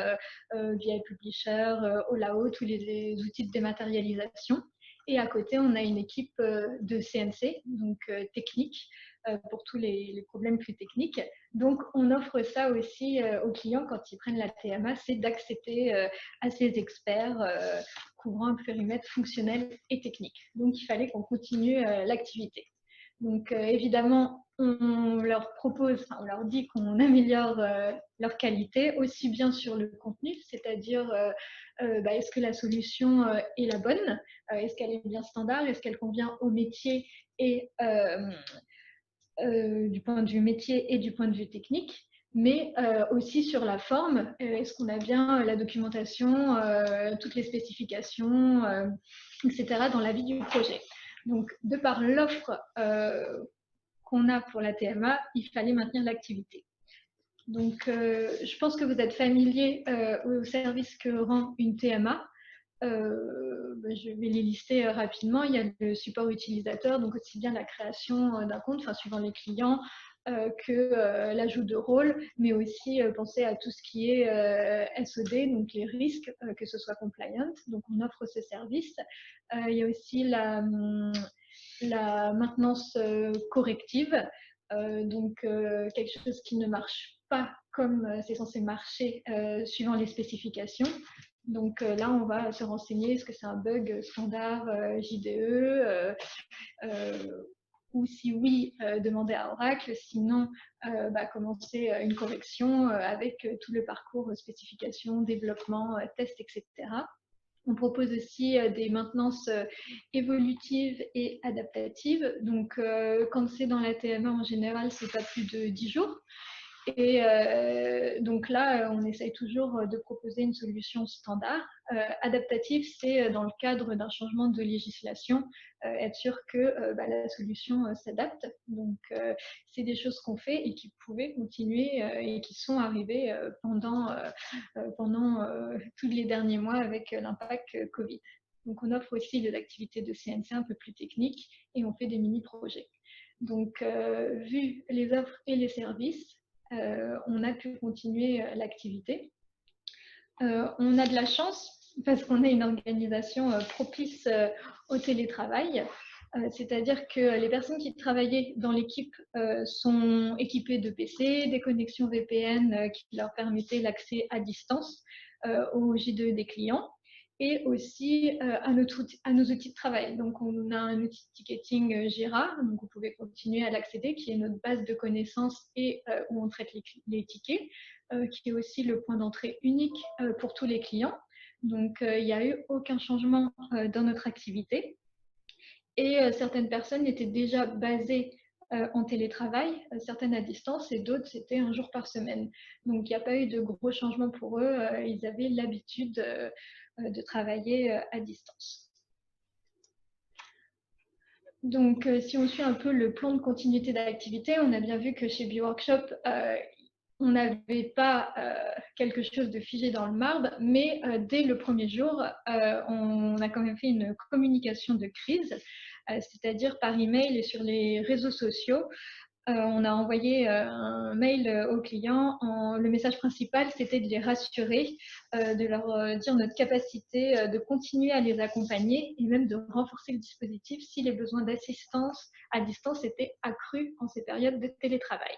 VI Publisher, All-Out ou les outils de dématérialisation. Et à côté, on a une équipe de CNC, donc technique, pour tous les problèmes plus techniques. Donc, on offre ça aussi aux clients quand ils prennent la TMA, c'est d'accéder à ces experts couvrant un périmètre fonctionnel et technique. Donc, il fallait qu'on continue l'activité. Donc, évidemment, on leur propose, on leur dit qu'on améliore leur qualité, aussi bien sur le contenu, c'est-à-dire est-ce que la solution est la bonne, est-ce qu'elle est bien standard, est-ce qu'elle convient au métier et du point de vue métier et du point de vue technique, mais aussi sur la forme, est-ce qu'on a bien la documentation, toutes les spécifications, etc. dans la vie du projet. Donc, de par l'offre qu'on a pour la TMA, il fallait maintenir l'activité. Donc, je pense que vous êtes familier aux services que rend une TMA. Je vais les lister rapidement. Il y a le support utilisateur, donc aussi bien la création d'un compte, suivant les clients, que l'ajout de rôle, mais aussi penser à tout ce qui est SOD, donc les risques, que ce soit compliant. Donc, on offre ces services. Il y a aussi la maintenance corrective, donc quelque chose qui ne marche pas comme c'est censé marcher suivant les spécifications. Donc là, on va se renseigner, est-ce que c'est un bug standard JDE ou si oui, demander à Oracle, sinon commencer une correction avec tout le parcours spécification, développement, test, etc. On propose aussi des maintenances évolutives et adaptatives. Donc, quand c'est dans la TMA, en général, c'est pas plus de 10 jours. Et donc là, on essaye toujours de proposer une solution standard. Adaptative, c'est dans le cadre d'un changement de législation, être sûr que la solution s'adapte. Donc, c'est des choses qu'on fait et qui pouvaient continuer et qui sont arrivées pendant tous les derniers mois avec l'impact Covid. Donc, on offre aussi des activités de CNC un peu plus techniques et on fait des mini-projets. Donc, vu les offres et les services, on a pu continuer l'activité. On a de la chance parce qu'on a une organisation propice au télétravail, c'est-à-dire que les personnes qui travaillaient dans l'équipe sont équipées de PC, des connexions VPN qui leur permettaient l'accès à distance au J2 des clients et aussi à nos outils de travail. Donc, on a un outil de ticketing Jira, donc vous pouvez continuer à l'accéder, qui est notre base de connaissances et où on traite les tickets, qui est aussi le point d'entrée unique pour tous les clients. Donc, il n'y a eu aucun changement dans notre activité. Et certaines personnes étaient déjà basées en télétravail, certaines à distance et d'autres c'était un jour par semaine. Donc il n'y a pas eu de gros changements pour eux, ils avaient l'habitude de travailler à distance. Donc si on suit un peu le plan de continuité d'activité, on a bien vu que chez Biworkshop, on n'avait pas quelque chose de figé dans le marbre, mais dès le premier jour, on a quand même fait une communication de crise, c'est-à-dire par email et sur les réseaux sociaux. On a envoyé un mail aux clients. Le message principal, c'était de les rassurer, de leur dire notre capacité de continuer à les accompagner et même de renforcer le dispositif si les besoins d'assistance à distance étaient accrus en ces périodes de télétravail.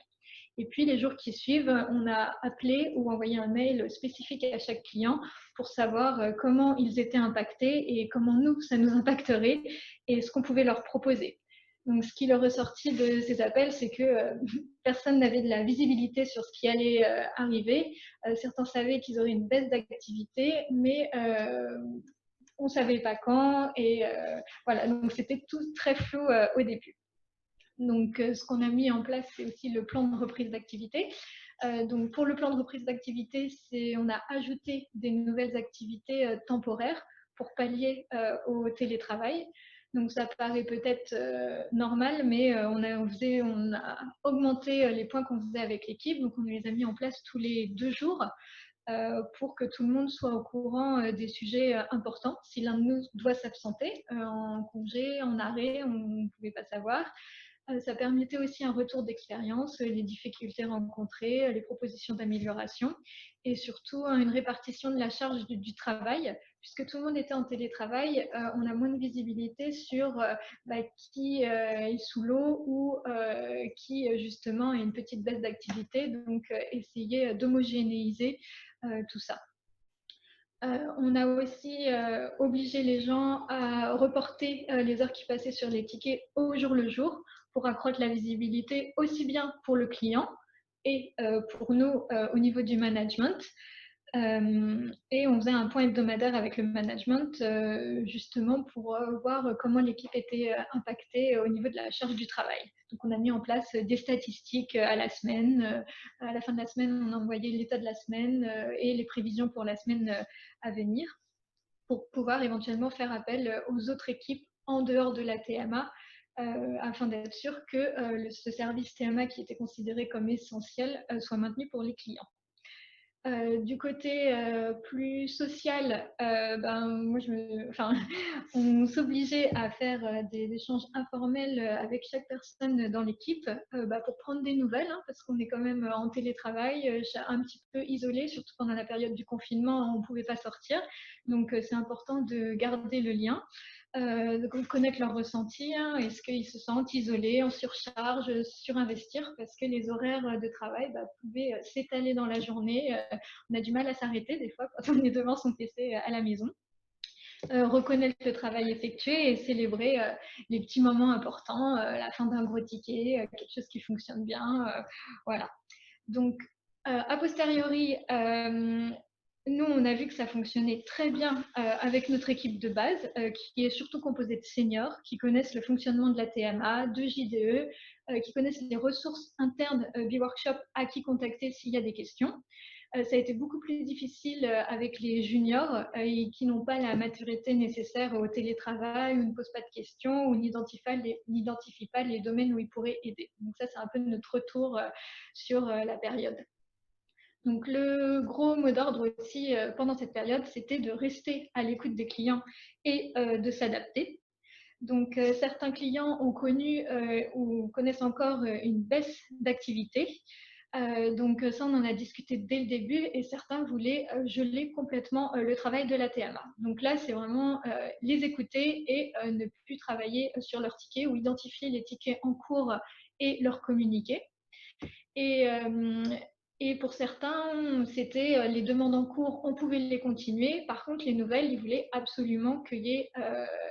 Et puis, les jours qui suivent, on a appelé ou envoyé un mail spécifique à chaque client pour savoir comment ils étaient impactés et comment nous, ça nous impacterait et ce qu'on pouvait leur proposer. Donc, ce qui est ressorti de ces appels, c'est que personne n'avait de la visibilité sur ce qui allait arriver. Certains savaient qu'ils auraient une baisse d'activité, mais on ne savait pas quand. Et voilà, donc c'était tout très flou au début. Donc, ce qu'on a mis en place, c'est aussi le plan de reprise d'activité. Donc, pour le plan de reprise d'activité, on a ajouté des nouvelles activités temporaires pour pallier au télétravail. Donc, ça paraît peut-être normal, mais on a augmenté les points qu'on faisait avec l'équipe. Donc, on les a mis en place tous les 2 jours pour que tout le monde soit au courant des sujets importants. Si l'un de nous doit s'absenter en congé, en arrêt, on ne pouvait pas savoir. Ça permettait aussi un retour d'expérience, les difficultés rencontrées, les propositions d'amélioration et surtout une répartition de la charge du travail. Puisque tout le monde était en télétravail, on a moins de visibilité sur qui est sous l'eau ou qui justement a une petite baisse d'activité. Donc, essayer d'homogénéiser tout ça. On a aussi obligé les gens à reporter les heures qui passaient sur les tickets au jour le jour pour accroître la visibilité aussi bien pour le client et pour nous au niveau du management. Et on faisait un point hebdomadaire avec le management justement pour voir comment l'équipe était impactée au niveau de la charge du travail. Donc on a mis en place des statistiques à la semaine. À la fin de la semaine, on envoyait l'état de la semaine et les prévisions pour la semaine à venir pour pouvoir éventuellement faire appel aux autres équipes en dehors de la TMA afin d'être sûr que ce service TMA qui était considéré comme essentiel soit maintenu pour les clients. Du côté plus social, moi, on s'obligeait à faire des échanges informels avec chaque personne dans l'équipe pour prendre des nouvelles, hein, parce qu'on est quand même en télétravail, un petit peu isolé, surtout pendant la période du confinement, on ne pouvait pas sortir. Donc, c'est important de garder le lien. De connaître leurs ressentis, hein, est-ce qu'ils se sentent isolés, en surcharge, surinvestir, parce que les horaires de travail pouvaient s'étaler dans la journée. On a du mal à s'arrêter des fois quand on est devant son PC à la maison. Reconnaître le travail effectué et célébrer les petits moments importants, la fin d'un gros ticket, quelque chose qui fonctionne bien. Voilà. Donc, a posteriori, nous, on a vu que ça fonctionnait très bien avec notre équipe de base, qui est surtout composée de seniors, qui connaissent le fonctionnement de la TMA, de JDE, qui connaissent les ressources internes B-Workshop à qui contacter s'il y a des questions. Ça a été beaucoup plus difficile avec les juniors qui n'ont pas la maturité nécessaire au télétravail, ou ne posent pas de questions, ou n'identifient pas les domaines où ils pourraient aider. Donc ça, c'est un peu notre retour sur la période. Donc, le gros mot d'ordre aussi pendant cette période, c'était de rester à l'écoute des clients et de s'adapter. Donc, certains clients ont connu ou connaissent encore une baisse d'activité. Donc, ça, on en a discuté dès le début et certains voulaient geler complètement le travail de la TMA. Donc là, c'est vraiment les écouter et ne plus travailler sur leurs tickets ou identifier les tickets en cours et leur communiquer. Et pour certains, c'était les demandes en cours, on pouvait les continuer. Par contre, les nouvelles, ils voulaient absolument qu'il y ait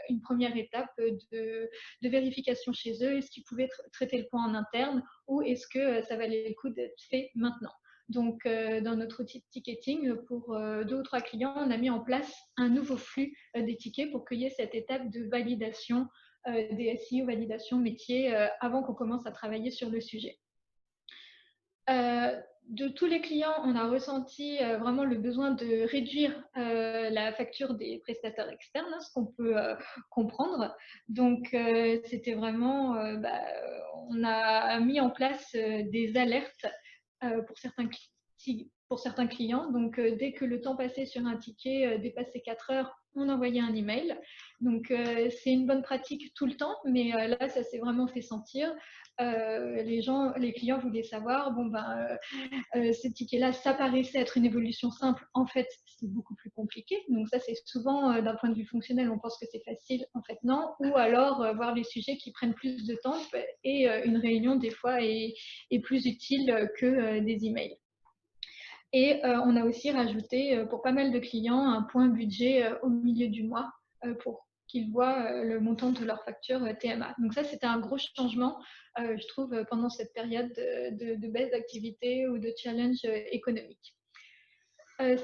une première étape de vérification chez eux. Est-ce qu'ils pouvaient traiter le point en interne ou est-ce que ça valait le coup d'être fait maintenant? Donc, dans notre outil de ticketing, pour 2 ou 3 clients, on a mis en place un nouveau flux des tickets pour qu'il y ait cette étape de validation des SI ou validation métier avant qu'on commence à travailler sur le sujet. De tous les clients, on a ressenti vraiment le besoin de réduire la facture des prestataires externes, ce qu'on peut comprendre. Donc, c'était vraiment, on a mis en place des alertes pour certains clients. Donc, dès que le temps passé sur un ticket dépassait 4 heures, on envoyait un email. Donc, c'est une bonne pratique tout le temps, mais là, ça s'est vraiment fait sentir. Les clients voulaient savoir, ces tickets-là, ça paraissait être une évolution simple. En fait, c'est beaucoup plus compliqué. Donc ça, c'est souvent, d'un point de vue fonctionnel, on pense que c'est facile. En fait, non. Ou alors, voir les sujets qui prennent plus de temps et une réunion, des fois, est plus utile que des emails. Et on a aussi rajouté, pour pas mal de clients, un point budget au milieu du mois pour qu'ils voient le montant de leur facture TMA. Donc ça, c'était un gros changement, je trouve, pendant cette période de baisse d'activité ou de challenge économique.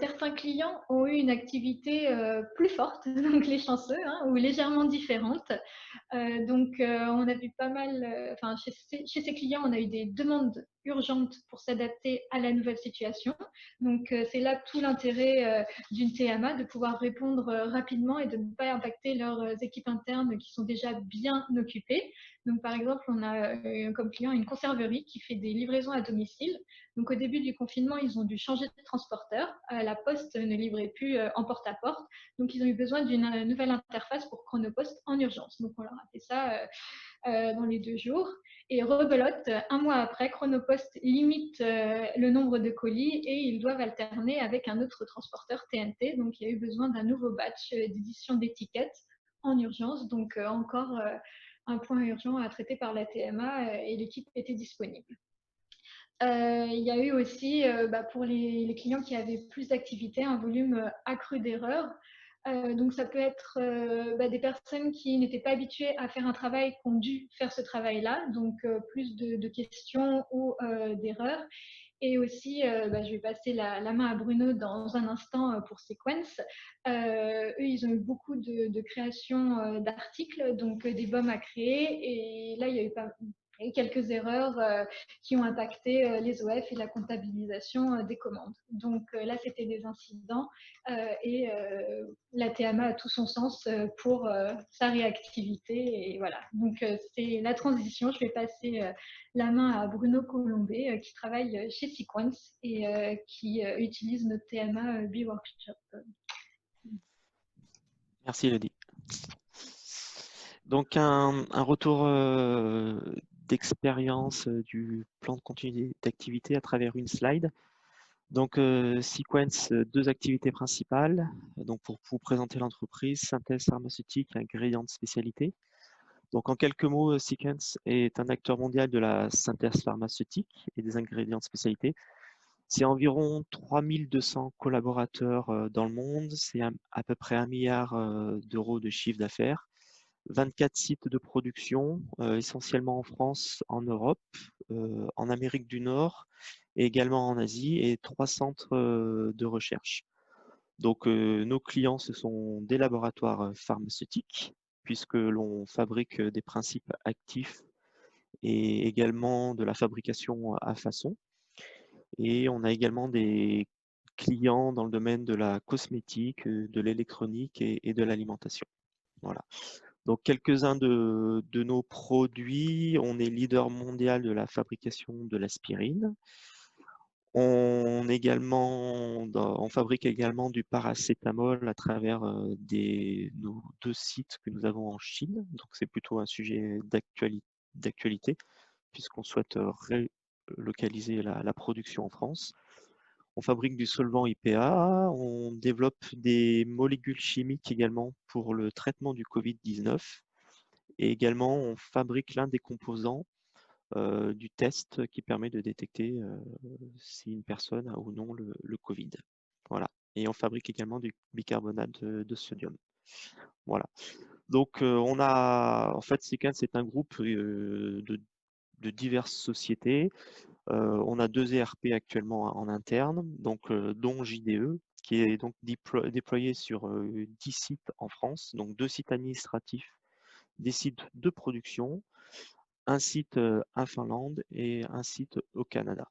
Certains clients ont eu une activité plus forte, donc les chanceux, hein, ou légèrement différente. On a vu pas mal, chez ces clients, on a eu des demandes urgentes pour s'adapter à la nouvelle situation. Donc, c'est là tout l'intérêt d'une TMA, de pouvoir répondre rapidement et de ne pas impacter leurs équipes internes qui sont déjà bien occupées. Donc, par exemple, on a comme client une conserverie qui fait des livraisons à domicile. Donc, au début du confinement, ils ont dû changer de transporteur. La Poste ne livrait plus en porte-à-porte. Donc, ils ont eu besoin d'une nouvelle interface pour Chronopost en urgence. Donc, on leur a fait ça dans les 2 jours. Et rebelote, un mois après, Chronopost limite le nombre de colis et ils doivent alterner avec un autre transporteur TNT. Donc, il y a eu besoin d'un nouveau batch d'édition d'étiquettes en urgence. Donc, encore un point urgent à traiter par la TMA et l'équipe était disponible. Il y a eu aussi, pour les clients qui avaient plus d'activités, un volume accru d'erreurs. Donc, ça peut être des personnes qui n'étaient pas habituées à faire un travail, qui ont dû faire ce travail-là, donc plus de questions ou d'erreurs. Et aussi, je vais passer la main à Bruno dans un instant pour Sequence. Eux, ils ont eu beaucoup de création d'articles, donc des BOM à créer. Et là, il y a eu quelques erreurs qui ont impacté les OF et la comptabilisation des commandes. Donc là, c'était des incidents et la TMA a tout son sens pour sa réactivité. Et voilà, donc c'est la transition. Je vais passer la main à Bruno Colombet qui travaille chez Sequence et qui utilise notre TMA B-Workshop. Merci Elodie. Donc un retour d'expérience du plan de continuité d'activité à travers une slide. Donc Sequence, 2 activités principales. Donc pour vous présenter l'entreprise, synthèse pharmaceutique et ingrédients de spécialité. Donc en quelques mots, Sequence est un acteur mondial de la synthèse pharmaceutique et des ingrédients de spécialité. C'est environ 3200 collaborateurs dans le monde, c'est à peu près 1 milliard d'euros de chiffre d'affaires, 24 sites de production, essentiellement en France, en Europe, en Amérique du Nord et également en Asie, et 3 centres de recherche. Donc nos clients, ce sont des laboratoires pharmaceutiques, puisque l'on fabrique des principes actifs et également de la fabrication à façon. Et on a également des clients dans le domaine de la cosmétique, de l'électronique et de l'alimentation. Voilà. Donc quelques-uns de nos produits, on est leader mondial de la fabrication de l'aspirine. On fabrique également du paracétamol à travers nos 2 sites que nous avons en Chine. Donc c'est plutôt un sujet d'actualité puisqu'on souhaite relocaliser la production en France. On fabrique du solvant IPA, on développe des molécules chimiques également pour le traitement du Covid-19 et également on fabrique l'un des composants du test qui permet de détecter si une personne a ou non le Covid. Voilà. Et on fabrique également du bicarbonate de sodium. Voilà. Donc en fait, Sequence c'est un groupe de diverses sociétés. On a 2 ERP actuellement en interne, donc dont JDE, qui est donc déployé sur 10 sites en France, donc 2 sites administratifs, des sites de production, un site en Finlande et un site au Canada.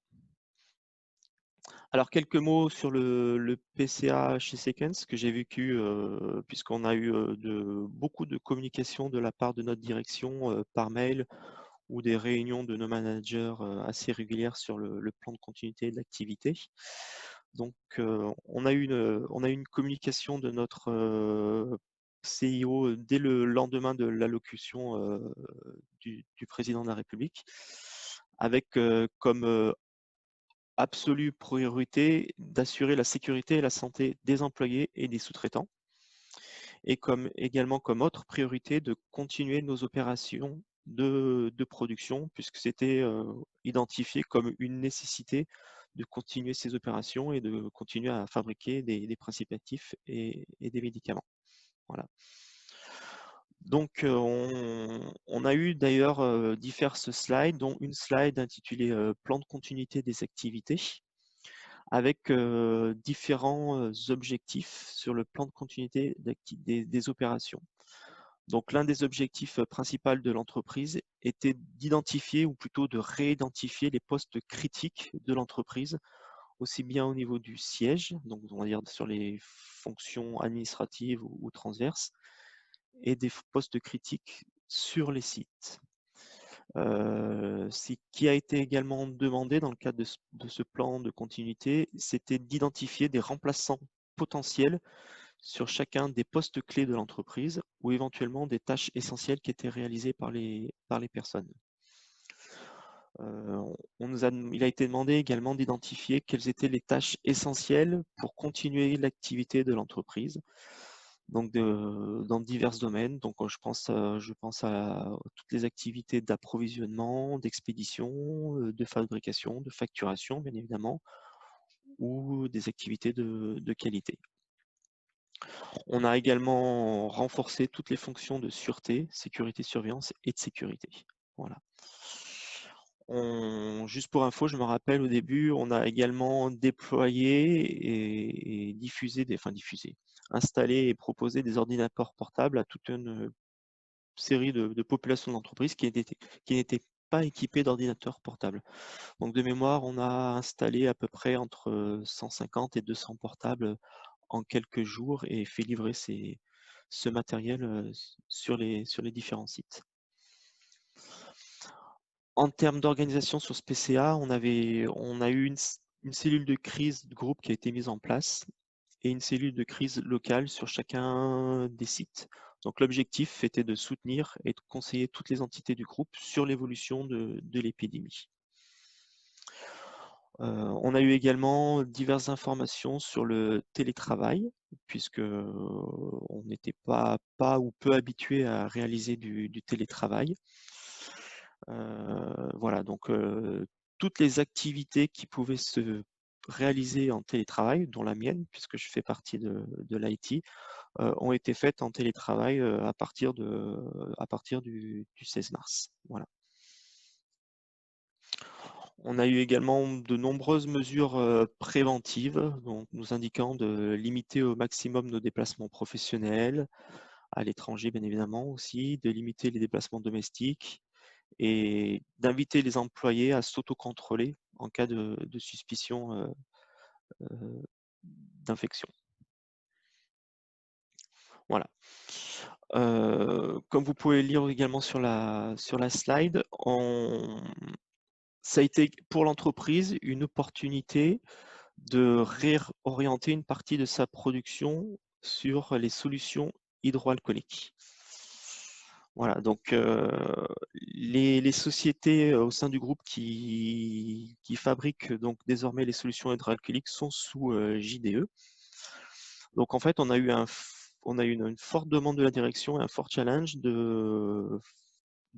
Alors quelques mots sur le PCA chez Sequence que j'ai vécu puisqu'on a eu beaucoup de communication de la part de notre direction par mail ou des réunions de nos managers assez régulières sur le plan de continuité de l'activité. Donc on a eu une communication de notre CIO dès le lendemain de l'allocution du président de la République, avec comme absolue priorité d'assurer la sécurité et la santé des employés et des sous-traitants, et également comme autre priorité de continuer nos opérations de production, puisque c'était identifié comme une nécessité de continuer ces opérations et de continuer à fabriquer des principes actifs et des médicaments. Voilà. Donc, on a eu d'ailleurs diverses slides, dont une slide intitulée Plan de continuité des activités, avec différents objectifs sur le plan de continuité des opérations. Donc, l'un des objectifs principaux de l'entreprise était d'identifier, ou plutôt de réidentifier les postes critiques de l'entreprise, aussi bien au niveau du siège, donc on va dire sur les fonctions administratives ou transverses, et des postes critiques sur les sites. Ce qui a été également demandé dans le cadre de ce plan de continuité, c'était d'identifier des remplaçants potentiels sur chacun des postes clés de l'entreprise ou éventuellement des tâches essentielles qui étaient réalisées par les personnes. Il a été demandé également d'identifier quelles étaient les tâches essentielles pour continuer l'activité de l'entreprise, donc dans divers domaines. Donc je pense à toutes les activités d'approvisionnement, d'expédition, de fabrication, de facturation, bien évidemment, ou des activités de qualité. On a également renforcé toutes les fonctions de sûreté, sécurité, surveillance et de sécurité. Voilà. Juste pour info, je me rappelle au début, on a également déployé et diffusé, installé et proposé des ordinateurs portables à toute une série de populations d'entreprises qui n'étaient pas équipées d'ordinateurs portables. Donc de mémoire, on a installé à peu près entre 150 et 200 portables en quelques jours et fait livrer ce matériel sur les différents sites. En termes d'organisation sur ce PCA, on a eu une cellule de crise de groupe qui a été mise en place et une cellule de crise locale sur chacun des sites. Donc l'objectif était de soutenir et de conseiller toutes les entités du groupe sur l'évolution de l'épidémie. On a eu également diverses informations sur le télétravail, puisque on n'était pas ou peu habitué à réaliser du télétravail. Voilà, donc toutes les activités qui pouvaient se réaliser en télétravail, dont la mienne, puisque je fais partie de l'IT, ont été faites en télétravail à partir du 16 mars. Voilà. On a eu également de nombreuses mesures préventives, donc nous indiquant de limiter au maximum nos déplacements professionnels, à l'étranger bien évidemment aussi, de limiter les déplacements domestiques et d'inviter les employés à s'autocontrôler en cas de suspicion d'infection. Voilà. Comme vous pouvez lire également sur la slide, ça a été pour l'entreprise une opportunité de réorienter une partie de sa production sur les solutions hydroalcooliques. Voilà, donc les sociétés au sein du groupe qui fabriquent donc désormais les solutions hydroalcooliques sont sous JDE. Donc en fait, on a eu une forte demande de la direction et un fort challenge de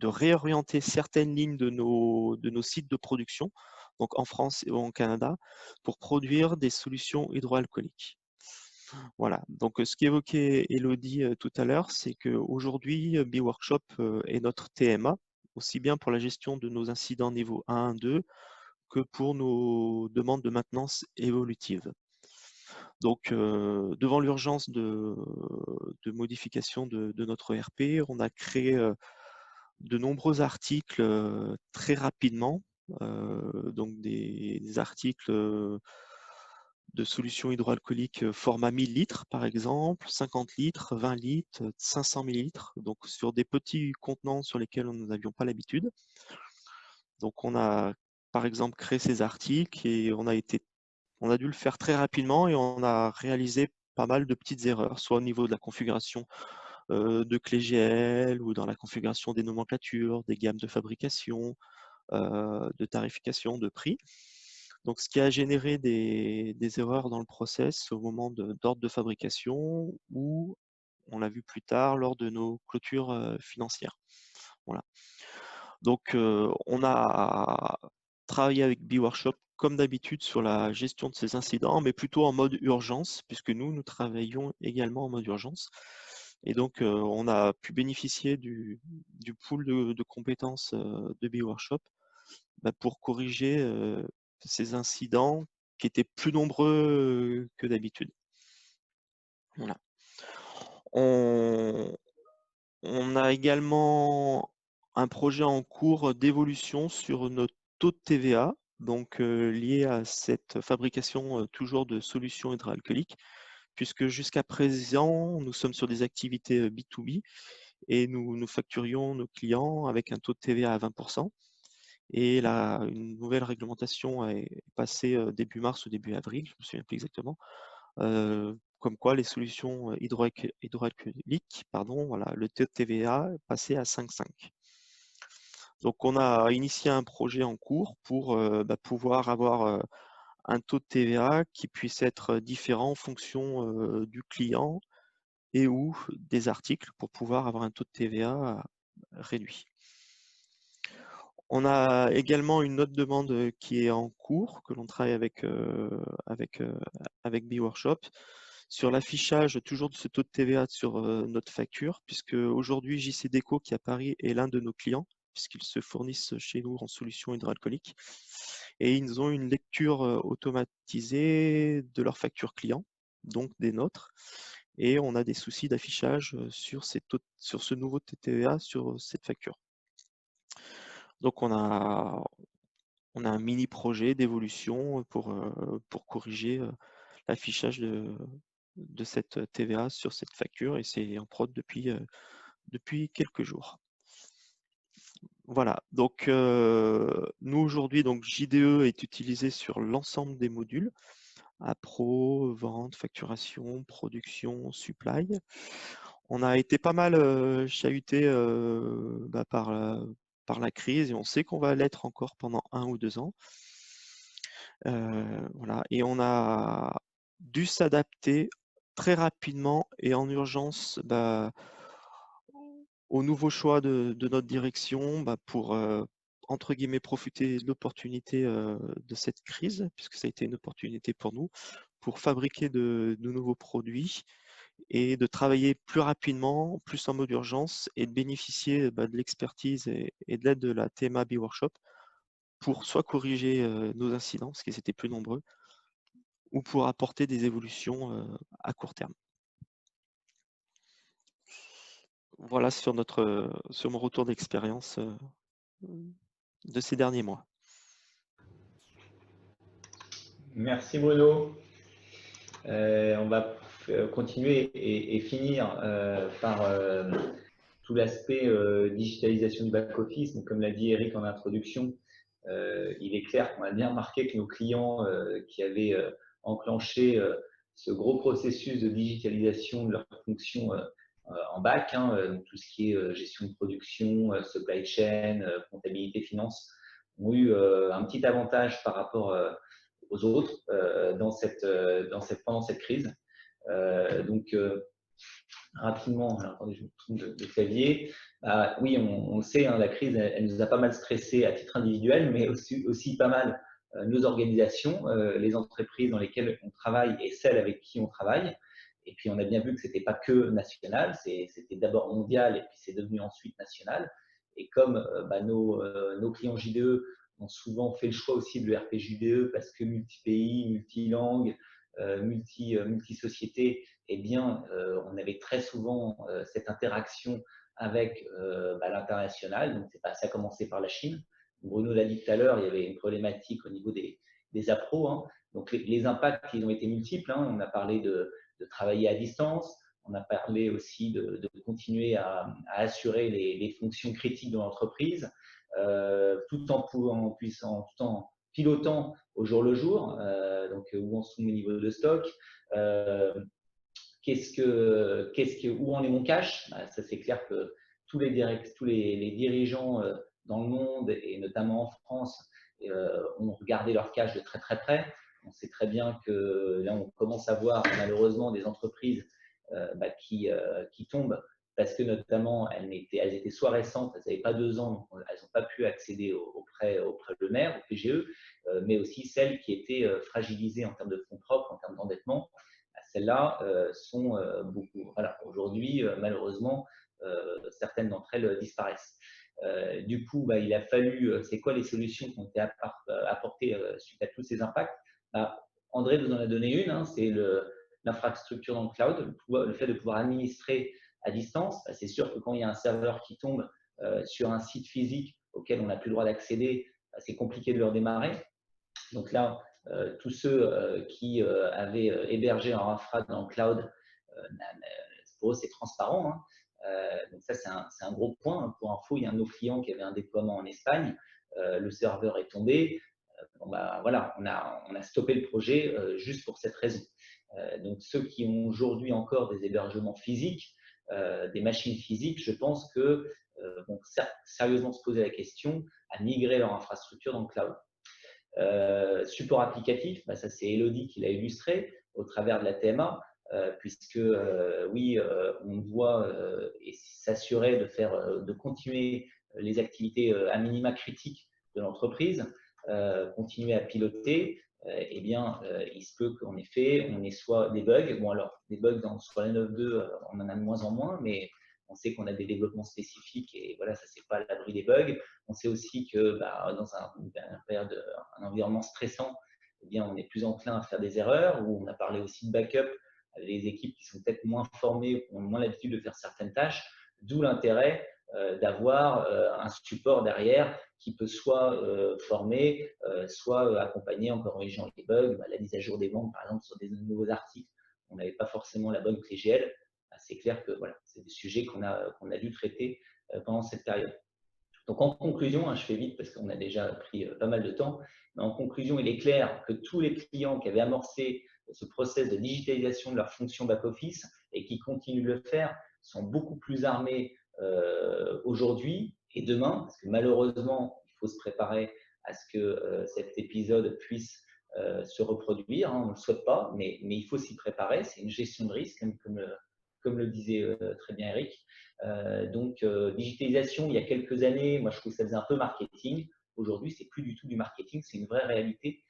réorienter certaines lignes de nos sites de production, donc en France et au Canada, pour produire des solutions hydroalcooliques. Voilà, donc ce qu'évoquait Elodie tout à l'heure, c'est qu'aujourd'hui, BeWorkshop est notre TMA, aussi bien pour la gestion de nos incidents niveau 1, 2, que pour nos demandes de maintenance évolutive. Donc, devant l'urgence de modification de notre ERP, on a créé de nombreux articles très rapidement, donc des articles de solutions hydroalcooliques format 1000 litres par exemple, 50 litres, 20 litres, 500 millilitres, donc sur des petits contenants sur lesquels nous n'avions pas l'habitude. Donc on a par exemple créé ces articles et on a dû le faire très rapidement et on a réalisé pas mal de petites erreurs, soit au niveau de la configuration de clés GL ou dans la configuration des nomenclatures, des gammes de fabrication, de tarification, de prix. Donc, ce qui a généré des erreurs dans le process au moment d'ordre de fabrication ou, on l'a vu plus tard, lors de nos clôtures financières. Voilà. Donc, on a travaillé avec BeWorkshop comme d'habitude sur la gestion de ces incidents, mais plutôt en mode urgence, puisque nous travaillons également en mode urgence. Et donc, on a pu bénéficier du pool de compétences de BeWorkshop pour corriger ces incidents qui étaient plus nombreux que d'habitude. Voilà. On a également un projet en cours d'évolution sur notre taux de TVA, donc lié à cette fabrication toujours de solutions hydroalcooliques, puisque jusqu'à présent, nous sommes sur des activités B2B et nous facturions nos clients avec un taux de TVA à 20%. Et là, une nouvelle réglementation est passée début mars ou début avril, je ne me souviens plus exactement, comme quoi les solutions hydroalcooliques, voilà, le taux de TVA est passé à 5,5. Donc, on a initié un projet en cours pour pouvoir avoir un taux de TVA qui puisse être différent en fonction du client et ou des articles pour pouvoir avoir un taux de TVA réduit. On a également une autre demande qui est en cours, que l'on travaille avec BeWorkshop, sur l'affichage toujours de ce taux de TVA sur notre facture, puisque aujourd'hui JC Déco qui est à Paris est l'un de nos clients, puisqu'ils se fournissent chez nous en solutions hydroalcooliques, et ils ont une lecture automatisée de leur facture client, donc des nôtres, et on a des soucis d'affichage sur ce nouveau taux de TVA sur cette facture. Donc on a un mini projet d'évolution pour corriger l'affichage de cette TVA sur cette facture, et c'est en prod depuis quelques jours. Voilà, donc nous aujourd'hui, donc JDE est utilisé sur l'ensemble des modules, appro, vente, facturation, production, supply. On a été pas mal chahuté par la crise, et on sait qu'on va l'être encore pendant 1 ou 2 ans. Voilà, et on a dû s'adapter très rapidement et en urgence au nouveau choix de notre direction pour entre guillemets profiter de l'opportunité de cette crise, puisque ça a été une opportunité pour nous, pour fabriquer de nouveaux produits et de travailler plus rapidement, plus en mode urgence, et de bénéficier de l'expertise et de l'aide de la TMA BeWorkshop pour soit corriger nos incidents, parce qu'ils étaient plus nombreux, ou pour apporter des évolutions à court terme. Voilà sur mon retour d'expérience de ces derniers mois. Merci Bruno. On va continuer et finir par tout l'aspect digitalisation du back-office. Donc, comme l'a dit Eric en introduction, il est clair qu'on a bien remarqué que nos clients qui avaient enclenché ce gros processus de digitalisation de leurs fonctions en back, donc tout ce qui est gestion de production, supply chain, comptabilité, finance, ont eu un petit avantage par rapport aux autres pendant cette crise. Donc, rapidement, alors, attendez, je me trompe de clavier. Oui, on le sait, la crise, elle nous a pas mal stressé à titre individuel, mais aussi pas mal nos organisations, les entreprises dans lesquelles on travaille et celles avec qui on travaille. Et puis, on a bien vu que ce n'était pas que national, c'était d'abord mondial et puis c'est devenu ensuite national. Et comme nos clients JDE ont souvent fait le choix aussi de l'ERP JDE parce que multi-pays, multi-langues, multi-sociétés, eh bien, on avait très souvent cette interaction avec l'international. Donc, ça a commencé par la Chine. Bruno l'a dit tout à l'heure, il y avait une problématique au niveau des appros. Donc, les impacts, ils ont été multiples. On a parlé de travailler à distance. On a parlé aussi de continuer à assurer les fonctions critiques de l'entreprise, tout en pilotant au jour le jour. Donc, où en sont mes niveaux de stock, où en est mon cash? Ça, c'est clair que tous les dirigeants dans le monde, et notamment en France, ont regardé leur cash de très très près. On sait très bien que là, on commence à voir malheureusement des entreprises qui tombent parce que notamment elles étaient soit récentes, elles n'avaient pas 2 ans, donc elles n'ont pas pu accéder au prêt de mer, au PGE, mais aussi celles qui étaient fragilisées en termes de fonds propres, en termes d'endettement. Celles-là sont beaucoup. Voilà, aujourd'hui, malheureusement, certaines d'entre elles disparaissent. Du coup, il a fallu, c'est quoi les solutions qui ont été apportées suite à tous ces impacts? André vous en a donné une, c'est l'infrastructure dans le cloud, le fait de pouvoir administrer à distance. C'est sûr que quand il y a un serveur qui tombe sur un site physique auquel on n'a plus le droit d'accéder, c'est compliqué de le redémarrer. Donc là, tous ceux qui avaient hébergé leur infra dans le cloud, pour eux, c'est transparent. Donc ça, c'est un gros point. Pour info, il y a un de nos clients qui avait un déploiement en Espagne. Le serveur est tombé. Bon, bah, voilà, on a stoppé le projet juste pour cette raison. Donc ceux qui ont aujourd'hui encore des hébergements physiques, des machines physiques, je pense que vont sérieusement se poser la question à migrer leur infrastructure dans le cloud. Support applicatif, bah, ça c'est Elodie qui l'a illustré au travers de la TMA, puisque oui, on doit et s'assurer de continuer les activités à minima critiques de l'entreprise, continuer à piloter. Eh bien, il se peut qu'en effet, on ait soit des bugs. Bon, alors, des bugs sur la 9.2, on en a de moins en moins, mais on sait qu'on a des développements spécifiques et voilà, ça, c'est pas à l'abri des bugs. On sait aussi que dans un environnement stressant, eh bien, on est plus enclin à faire des erreurs. Ou on a parlé aussi de backup avec les équipes qui sont peut-être moins formées, ont moins l'habitude de faire certaines tâches, d'où l'intérêt d'avoir un support derrière qui peut soit former, soit accompagner en corrigeant les bugs. La mise à jour des ventes, par exemple, sur des nouveaux articles, on n'avait pas forcément la bonne TGL. C'est clair que voilà, c'est des sujets qu'on a dû traiter pendant cette période. Donc en conclusion, je fais vite parce qu'on a déjà pris pas mal de temps, mais en conclusion, il est clair que tous les clients qui avaient amorcé ce process de digitalisation de leur fonction back-office et qui continuent de le faire sont beaucoup plus armés aujourd'hui et demain, parce que malheureusement, il faut se préparer à ce que cet épisode puisse se reproduire. On ne le souhaite pas, mais il faut s'y préparer. C'est une gestion de risque, comme le disait très bien Eric. Donc, digitalisation, il y a quelques années, moi je trouve que ça faisait un peu marketing. Aujourd'hui, ce n'est plus du tout du marketing, c'est une vraie réalité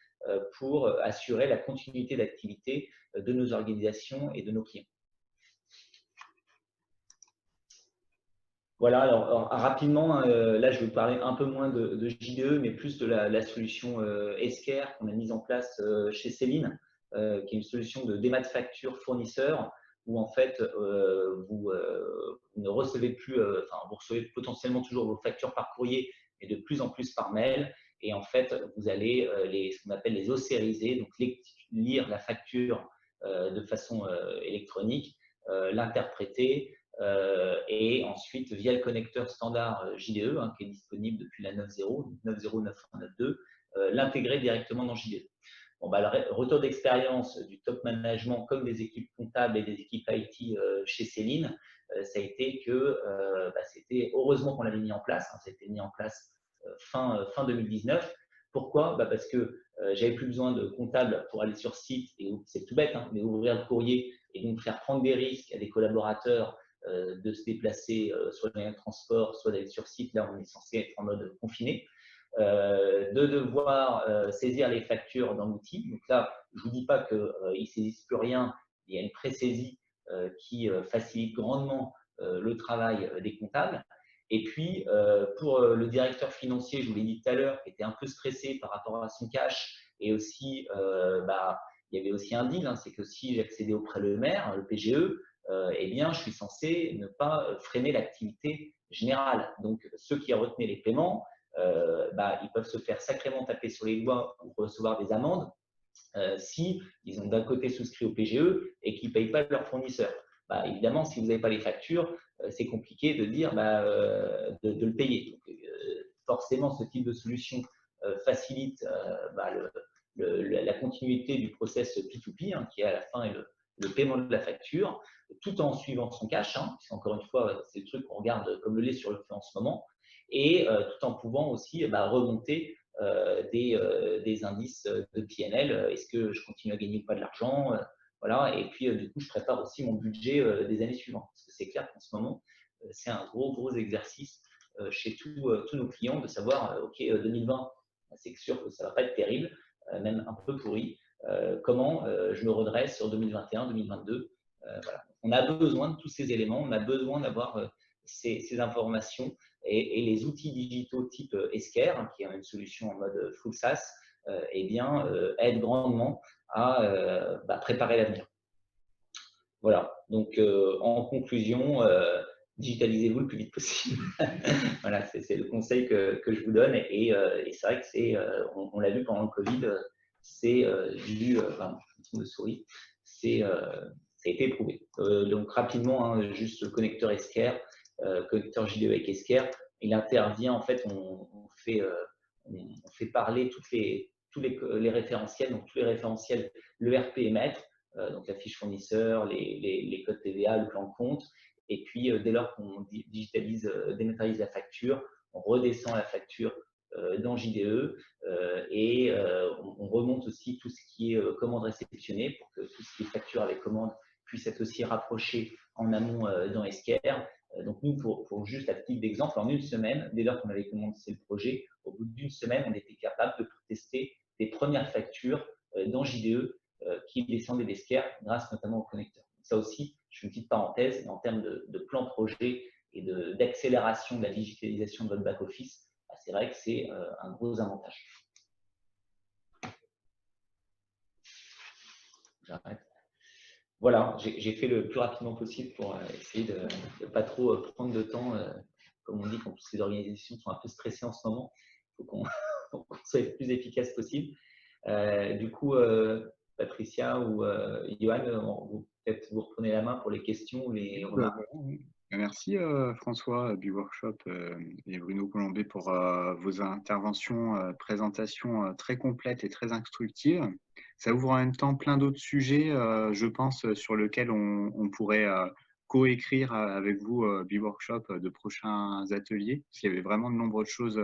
pour assurer la continuité d'activité de nos organisations et de nos clients. Voilà, alors rapidement, là je vais vous parler un peu moins de JDE, mais plus de la solution Esquerre qu'on a mise en place chez Céline, qui est une solution de démat de facture fournisseur, où en fait vous ne recevez plus, vous recevez potentiellement toujours vos factures par courrier, mais de plus en plus par mail. Et en fait, vous allez ce qu'on appelle les océriser, donc lire la facture de façon électronique, l'interpréter, et ensuite, via le connecteur standard JDE, qui est disponible depuis la 9.0, 9.0.9.2, l'intégrer directement dans JDE. Bon, le retour d'expérience du top management comme des équipes comptables et des équipes IT chez Céline, ça a été que c'était heureusement qu'on l'avait mis en place. Ça a été mis en place fin 2019. Pourquoi? Parce que j'avais plus besoin de comptable pour aller sur site, et c'est tout bête, mais ouvrir le courrier et donc faire prendre des risques à des collaborateurs de se déplacer soit dans les transports, soit d'aller sur site. Là, on est censé être en mode confiné. De devoir saisir les factures dans l'outil. Donc là, je ne vous dis pas qu'il ne saisisse plus rien. Il y a une pré-saisie qui facilite grandement le travail des comptables. Et puis, pour le directeur financier, je vous l'ai dit tout à l'heure, qui était un peu stressé par rapport à son cash, et aussi, il y avait aussi un deal, c'est que si j'accédais au prélèvement, le PGE, eh bien, je suis censé ne pas freiner l'activité générale. Donc, ceux qui retenaient les paiements, ils peuvent se faire sacrément taper sur les doigts ou recevoir des amendes si ils ont d'un côté souscrit au PGE et qu'ils ne payent pas leurs fournisseurs. Évidemment, si vous n'avez pas les factures, c'est compliqué de dire de le payer. Donc, forcément, ce type de solution facilite la continuité du process P2P, qui à la fin est le paiement de la facture, tout en suivant son cash, puisqu'encore une fois, c'est le truc qu'on regarde comme le lait sur le feu en ce moment, et tout en pouvant aussi remonter des indices de PNL. Est-ce que je continue à gagner ou pas de l'argent? Voilà. Et puis, du coup, je prépare aussi mon budget des années suivantes. Parce que c'est clair qu'en ce moment, c'est un gros exercice chez tous nos clients de savoir, OK, 2020, c'est sûr que ça ne va pas être terrible, même un peu pourri. Comment je me redresse sur 2021, 2022. Voilà. On a besoin de tous ces éléments, on a besoin d'avoir ces informations, et les outils digitaux type Esquerre, qui est une solution en mode full SaaS, aident grandement à préparer l'avenir. Voilà, donc en conclusion, digitalisez-vous le plus vite possible. Voilà, c'est le conseil que je vous donne, et c'est vrai que on l'a vu pendant le Covid, c'est ça a été éprouvé. Donc rapidement, hein, juste le connecteur Esker, connecteur JDE avec Esker, il intervient, en fait, on fait parler tous les référentiels, donc tous les référentiels, l'ERP émettre, donc la fiche fournisseur, les codes TVA, le plan de compte, et puis dès lors qu'on digitalise, dématérialise la facture, on redescend la facture dans JDE et on remonte aussi tout ce qui est commande réceptionnée pour que tout ce qui est facture avec commande puisse être aussi rapproché en amont dans Esker. Donc nous, pour juste à titre d'exemple, en une semaine, dès lors qu'on avait commencé le projet, au bout d'une semaine, on était capable de tester des premières factures dans JDE qui descendaient d'Esker grâce notamment au connecteur. Donc ça aussi, je fais une petite parenthèse, en termes de plan projet et d'accélération de la digitalisation de votre back-office, c'est vrai que c'est un gros avantage. J'arrête. Voilà, j'ai fait le plus rapidement possible pour essayer de ne pas trop prendre de temps. Comme on dit, quand toutes ces organisations sont un peu stressées en ce moment, il faut qu'on soit le plus efficace possible. Du coup, Patricia ou Johan, peut-être vous reprenez la main pour les questions ou les remarques. Merci François du workshop et Bruno Colombet pour vos interventions, présentations très complètes et très instructives. Ça ouvre en même temps plein d'autres sujets, je pense, sur lesquels on pourrait coécrire avec vous B-Workshop de prochains ateliers, parce qu'il y avait vraiment de nombreuses choses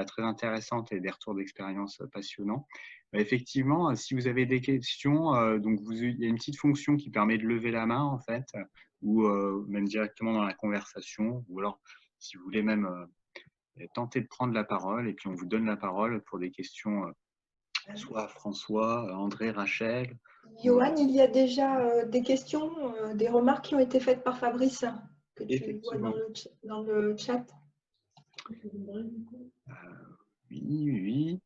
très intéressantes et des retours d'expérience passionnants. Effectivement, si vous avez des questions, donc il y a une petite fonction qui permet de lever la main en fait, ou même directement dans la conversation, ou alors si vous voulez même tenter de prendre la parole, et puis on vous donne la parole pour des questions, soit François, André, Rachel. Johan, il y a déjà des questions, des remarques qui ont été faites par Fabrice, que tu vois dans le chat. Oui.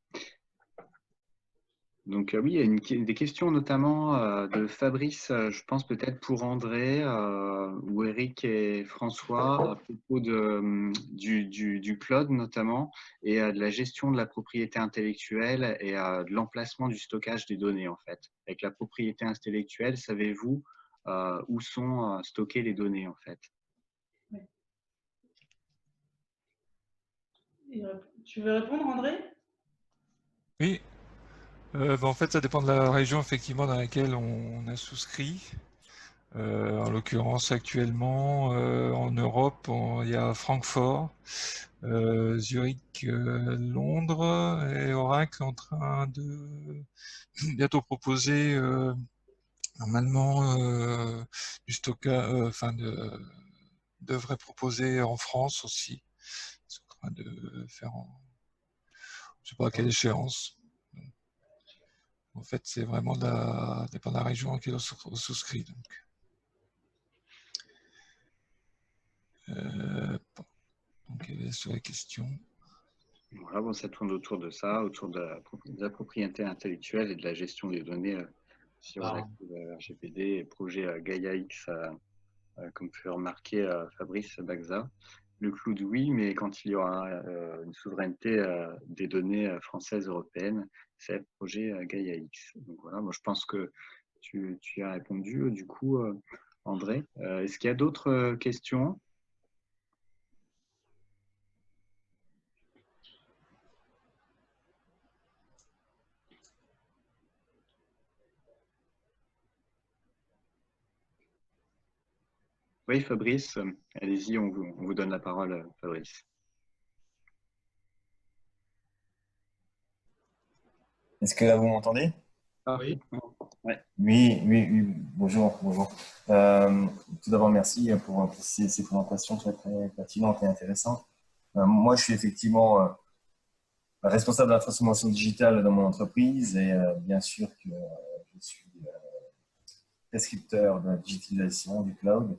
Donc oui, il y a des questions notamment de Fabrice, je pense peut-être pour André ou Eric et François à propos du cloud notamment et de la gestion de la propriété intellectuelle et de l'emplacement du stockage des données en fait. Avec la propriété intellectuelle, savez-vous où sont stockées les données en fait? Tu veux répondre, André? Oui. En fait, ça dépend de la région effectivement dans laquelle on a souscrit. En l'occurrence, actuellement, en Europe, il y a Francfort, Zurich, Londres et Oracle en train de bientôt proposer normalement du stockage, devrait proposer en France aussi. Ils sont en train de faire je sais pas à quelle échéance. En fait, c'est vraiment dépend de la région à laquelle on souscrit. Donc, sur les questions. Voilà, bon, ça tourne autour de ça, autour de la propriété intellectuelle et de la gestion des données sur RGPD et projet Gaia-X, comme fait remarquer Fabrice Bagza. Le cloud, oui, mais quand il y aura une souveraineté des données françaises, européennes, c'est le projet Gaia-X. Donc voilà, moi je pense que tu as répondu. Du coup, André, est-ce qu'il y a d'autres questions ? Oui, Fabrice, allez-y, on vous donne la parole, Fabrice. Est-ce que là, vous m'entendez? Oui. Ouais. Oui, bonjour. Tout d'abord, merci pour ces présentations très, très pertinentes et intéressantes. Moi, je suis effectivement responsable de la transformation digitale dans mon entreprise et bien sûr que je suis prescripteur de la digitalisation du cloud,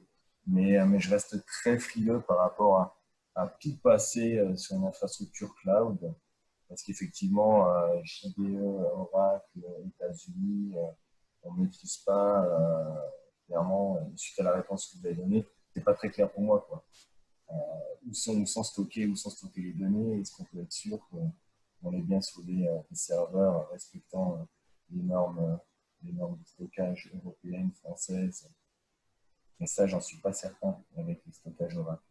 mais je reste très frileux par rapport à tout passer sur une infrastructure cloud, parce qu'effectivement, JDE, Oracle, États-Unis, on ne maîtrise pas clairement, suite à la réponse que vous avez donnée, c'est pas très clair pour moi, quoi. Où sont stockées les données? Est-ce qu'on peut être sûr qu'on est bien sur des serveurs respectant les normes de stockage européennes, françaises Mais ça, j'en suis pas certain avec les stockages Oracle.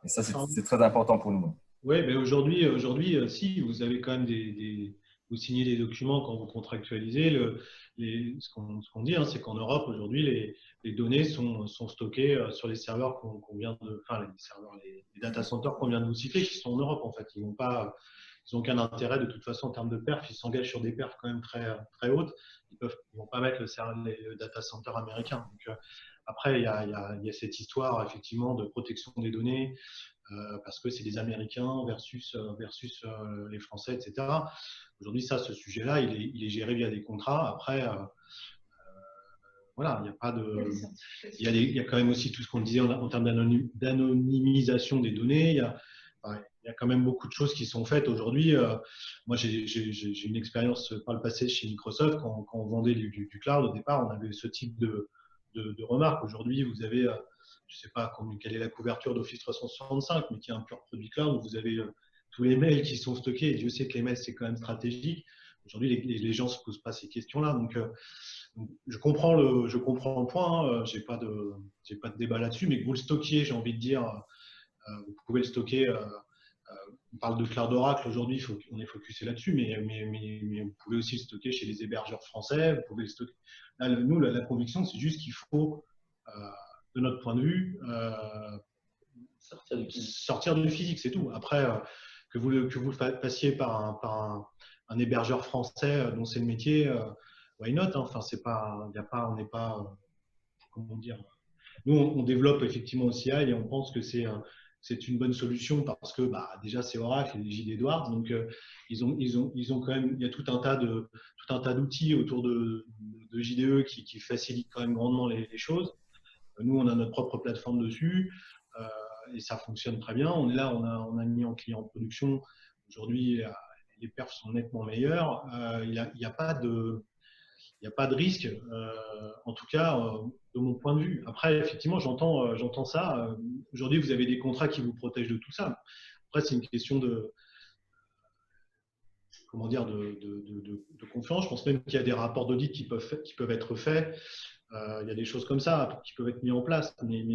Et ça, c'est très important pour nous. Oui, mais aujourd'hui, si, vous avez quand même vous signez des documents quand vous contractualisez. Ce qu'on dit, hein, c'est qu'en Europe, aujourd'hui, les données sont stockées sur les serveurs qu'on vient de, enfin, les data centers qu'on vient de vous citer, qui sont en Europe, en fait. Ils n'ont aucun intérêt, de toute façon, en termes de perf. Ils s'engagent sur des perfs quand même très, très hautes. Ils ne vont pas mettre le data center américain. Donc, après, il y a cette histoire, effectivement, de protection des données, parce que c'est les Américains versus les Français, etc. Aujourd'hui, ce sujet-là, il est géré via des contrats. Après, voilà, il n'y a pas de. Il y a quand même aussi tout ce qu'on disait en termes d'anonymisation des données. Il y a quand même beaucoup de choses qui sont faites aujourd'hui. Moi, j'ai une expérience par le passé chez Microsoft. Quand on vendait du cloud, au départ, on avait ce type de remarques. Aujourd'hui, vous avez, je ne sais pas quelle est la couverture d'Office 365, mais qui est un pur produit cloud. Vous avez tous les mails qui sont stockés. Et Dieu sait que les mails, c'est quand même stratégique. Aujourd'hui, les gens ne se posent pas ces questions-là. Donc, je comprends le point. Hein. Je n'ai pas de débat là-dessus. Mais que vous le stockiez, j'ai envie de dire, vous pouvez le stocker. On parle de Cloud Oracle aujourd'hui, on est focusé là-dessus, mais vous pouvez aussi le stocker chez les hébergeurs français. Vous pouvez le stocker. Là, nous, la conviction, c'est juste qu'il faut, de notre point de vue, sortir du physique, c'est tout. Après, que vous le passiez par un hébergeur français dont c'est le métier, why not, hein. Enfin, on n'est pas, comment dire. Nous, on développe effectivement OCI et on pense que c'est une bonne solution parce que déjà c'est Oracle et les JD Edwards, donc ils ont quand même, il y a tout un tas d'outils autour de JDE qui facilitent quand même grandement les choses. Nous, on a notre propre plateforme dessus et ça fonctionne très bien. On est là, on a mis en client en production. Aujourd'hui, les perfs sont nettement meilleurs. Il n'y a pas de risque, en tout cas, de mon point de vue. Après, effectivement, j'entends ça. Aujourd'hui, vous avez des contrats qui vous protègent de tout ça. Après, c'est une question de confiance. Je pense même qu'il y a des rapports d'audit qui peuvent être faits. Il y a des choses comme ça qui peuvent être mises en place. Mais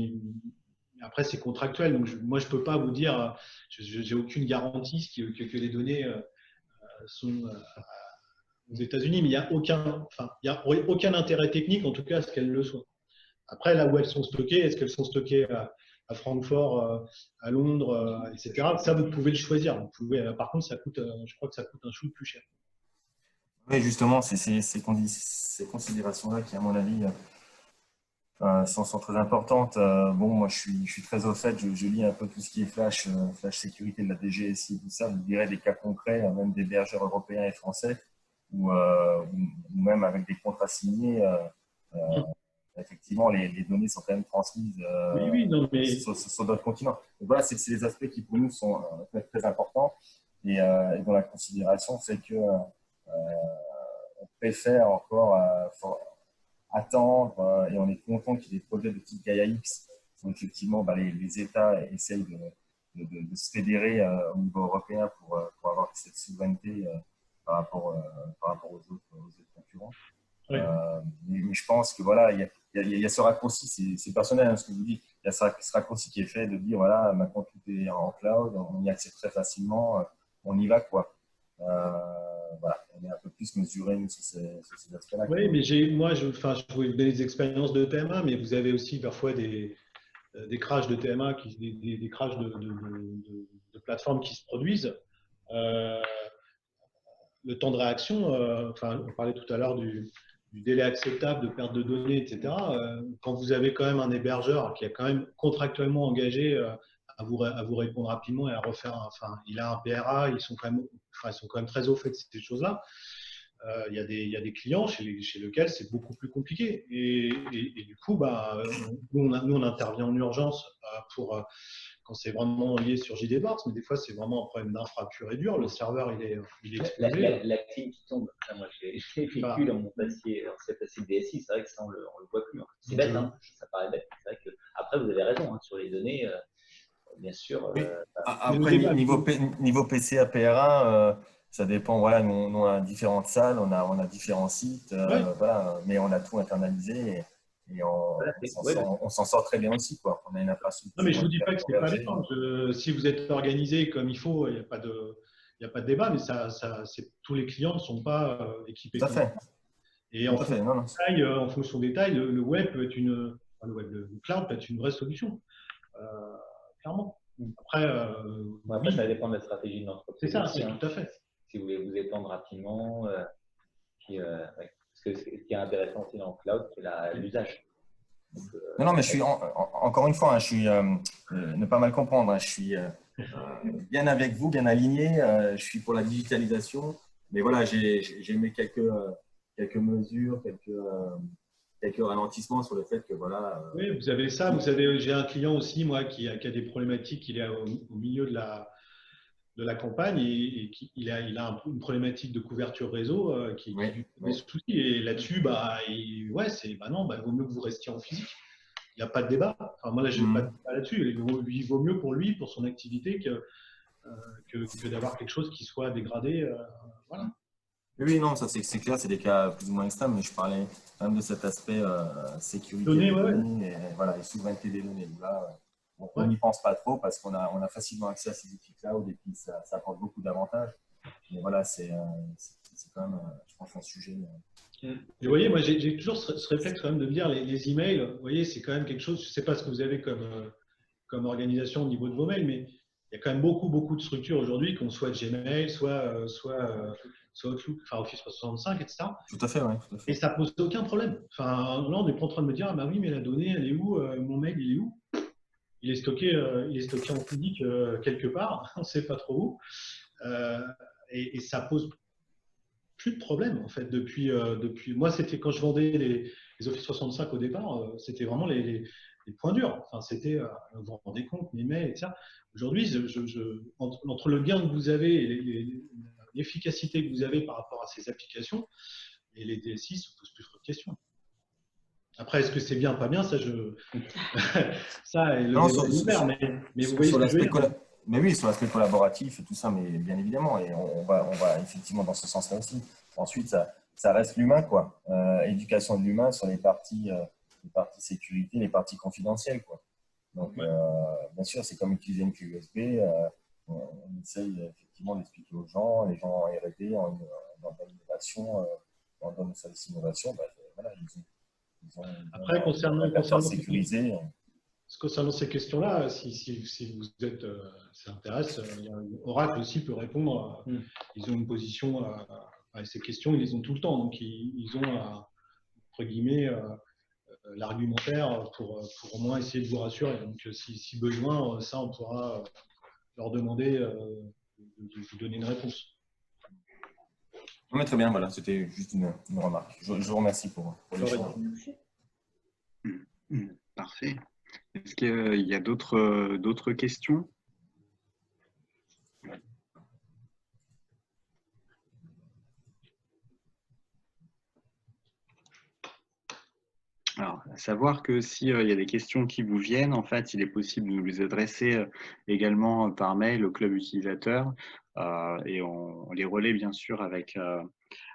après, c'est contractuel. Donc, moi, je ne peux pas vous dire, je n'ai aucune garantie que les données sont aux États-Unis, mais il n'y a aucun intérêt technique, en tout cas, à ce qu'elles le soient. Après, là où elles sont stockées, est-ce qu'elles sont stockées à Francfort, à Londres, etc. Ça, vous pouvez le choisir. Par contre, je crois que ça coûte un chou plus cher. Oui, justement, c'est ces considérations-là qui, à mon avis, sont très importantes. Bon, moi, je suis très au fait. Je lis un peu tout ce qui est flash sécurité de la DGSI, tout ça. Vous direz des cas concrets, même des hébergeurs européens et français, ou même avec des contrats signés. Effectivement, les données sont quand même transmises sur d'autres continents. Donc voilà, c'est des aspects qui pour nous sont très importants et dont la considération fait que on préfère encore attendre et on est content qu'il y ait des projets de type Gaia-X où effectivement les États essayent de se fédérer au niveau européen pour avoir cette souveraineté par rapport aux autres concurrents. Oui. Mais je pense que voilà, il y a ce raccourci, c'est personnel hein, ce que je vous dis, il y a ce raccourci qui est fait de dire voilà, maintenant tout est en cloud, on y accède très facilement, on y va quoi. Voilà, on est un peu plus mesuré sur ces aspects-là. Oui, mais moi, je vous donne des expériences de TMA, mais vous avez aussi parfois des crashs de TMA, des crashs de plateformes qui se produisent. Le temps de réaction, on parlait tout à l'heure du délai acceptable de perte de données, etc. Quand vous avez quand même un hébergeur qui a quand même contractuellement engagé à vous répondre rapidement et à refaire, il a un PRA, ils sont quand même très au fait de ces choses-là. Il y a des clients chez lesquels c'est beaucoup plus compliqué. Et du coup, nous, on intervient en urgence quand c'est vraiment lié sur JD Edwards, mais des fois, c'est vraiment un problème d'infra pur et dur. Le serveur, il est explosé. La clé qui tombe, moi, je l'ai vécu dans mon passé de DSI, c'est vrai que ça, on le voit plus. C'est bête, hein, ça paraît bête. C'est vrai que, après, vous avez raison, hein, sur les données, bien sûr. Après, niveau PCA, PRA, ça dépend. Voilà, nous, on a différentes salles, on a différents sites, voilà, mais on a tout internalisé. Et on s'en sort très bien aussi, quoi. On a une infrastructure. Non, mais je ne vous dis pas que ce n'est pas bien. Si vous êtes organisé comme il faut, il n'y a pas de débat, mais tous les clients ne sont pas équipés. Tout à fait. Et en fonction des tailles, le web peut être le cloud peut être une vraie solution, clairement. Après, après ça dépend de la stratégie de l'entreprise. C'est ça, c'est tout à fait. Si vous voulez vous étendre rapidement, parce que ce qui est intéressant aussi dans le cloud, c'est l'usage. Non, mais je suis encore une fois, je suis ne pas mal comprendre. Je suis bien avec vous, bien aligné. Je suis pour la digitalisation, mais voilà, j'ai mis quelques mesures, quelques ralentissements sur le fait que voilà. Oui, vous avez ça. Vous savez, j'ai un client aussi, moi, qui a des problématiques. Il est au milieu de la campagne et il a une problématique de couverture réseau qui lui pose souci. Et là-dessus, il vaut mieux que vous restiez en physique. Il n'y a pas de débat. Enfin, moi, là, je n'ai pas de débat là-dessus. Il vaut mieux pour lui, pour son activité, que d'avoir quelque chose qui soit dégradé. Voilà. Oui, non, ça c'est clair, c'est des cas plus ou moins extrêmes, mais je parlais quand même de cet aspect sécurité des données et souveraineté des données. Là, on n'y pense pas trop parce qu'on a facilement accès à ces outils cloud et puis ça apporte beaucoup d'avantages. Mais voilà, c'est quand même, je pense, un sujet. Et vous voyez, moi, j'ai toujours ce réflexe quand même de dire les emails, vous voyez, c'est quand même quelque chose, je ne sais pas ce que vous avez comme organisation au niveau de vos mails, mais il y a quand même beaucoup de structures aujourd'hui, qu'on soit Gmail, soit Outlook, enfin Office 365, etc. Tout à fait, oui. Et ça ne pose aucun problème. Enfin, là, on n'est pas en train de me dire, ah bah oui, mais la donnée, elle est où? Mon mail, il est où? Il est stocké en physique quelque part, on ne sait pas trop où. Et ça pose plus de problème, en fait, depuis moi, c'était quand je vendais les Office 65 au départ, c'était vraiment les points durs. Enfin, c'était, vous vous rendez compte, mes mails, etc. Aujourd'hui, entre le gain que vous avez et l'efficacité que vous avez par rapport à ces applications, et les DSI se posent plus trop de questions. Après, est-ce que c'est bien, pas bien, ça, ça, le débat est ouvert, mais vous voyez ce que je veux dire. Mais oui, sur l'aspect collaboratif et tout ça, mais bien évidemment, et on va effectivement dans ce sens-là aussi. Ensuite, ça reste l'humain, quoi. Éducation de l'humain sur les parties sécurité, les parties confidentielles, quoi. Donc, bien sûr, c'est comme utiliser une clé USB. On essaye effectivement d'expliquer aux gens, les gens en R&D, dans l'innovation, dans le service innovation, voilà, ils ont après, concernant sécurisé. Concernant ces questions-là, si vous êtes, ça intéresse, Oracle aussi peut répondre. Ils ont une position à ces questions, ils les ont tout le temps. Donc, ils ont, entre guillemets, l'argumentaire pour au moins essayer de vous rassurer. Donc, si besoin, ça, on pourra leur demander de vous donner une réponse. Mais très bien, voilà, c'était juste une remarque. Je vous remercie pour l'échange. Parfait. Est-ce qu'il y a d'autres questions? Alors, à savoir que s'il y a des questions qui vous viennent, en fait, il est possible de nous les adresser également par mail au club utilisateur et on les relaie bien sûr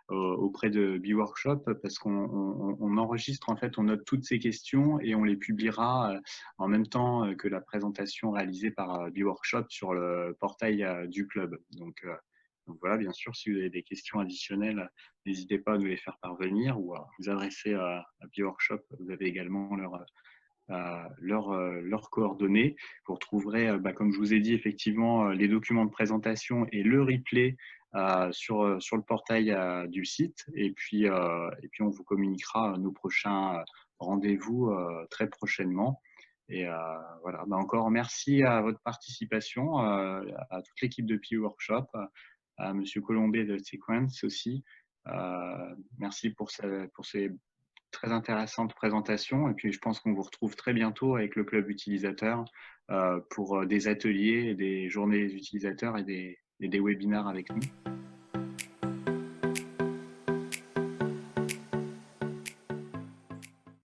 auprès de B-Workshop parce qu'on enregistre, en fait, on note toutes ces questions et on les publiera en même temps que la présentation réalisée par B-Workshop sur le portail du club. Donc voilà, bien sûr, si vous avez des questions additionnelles, n'hésitez pas à nous les faire parvenir ou à vous adresser à B-Workshop. Vous avez également leurs coordonnées. Vous retrouverez, comme je vous ai dit, effectivement, les documents de présentation et le replay sur le portail du site. Et puis, on vous communiquera nos prochains rendez-vous très prochainement. Et voilà, encore merci à votre participation, à toute l'équipe de PE Workshop, à M. Colombet de Sequence aussi. Merci pour ces très intéressantes présentations. Et puis, je pense qu'on vous retrouve très bientôt avec le club utilisateur pour des ateliers, des journées utilisateurs et des webinaires avec nous.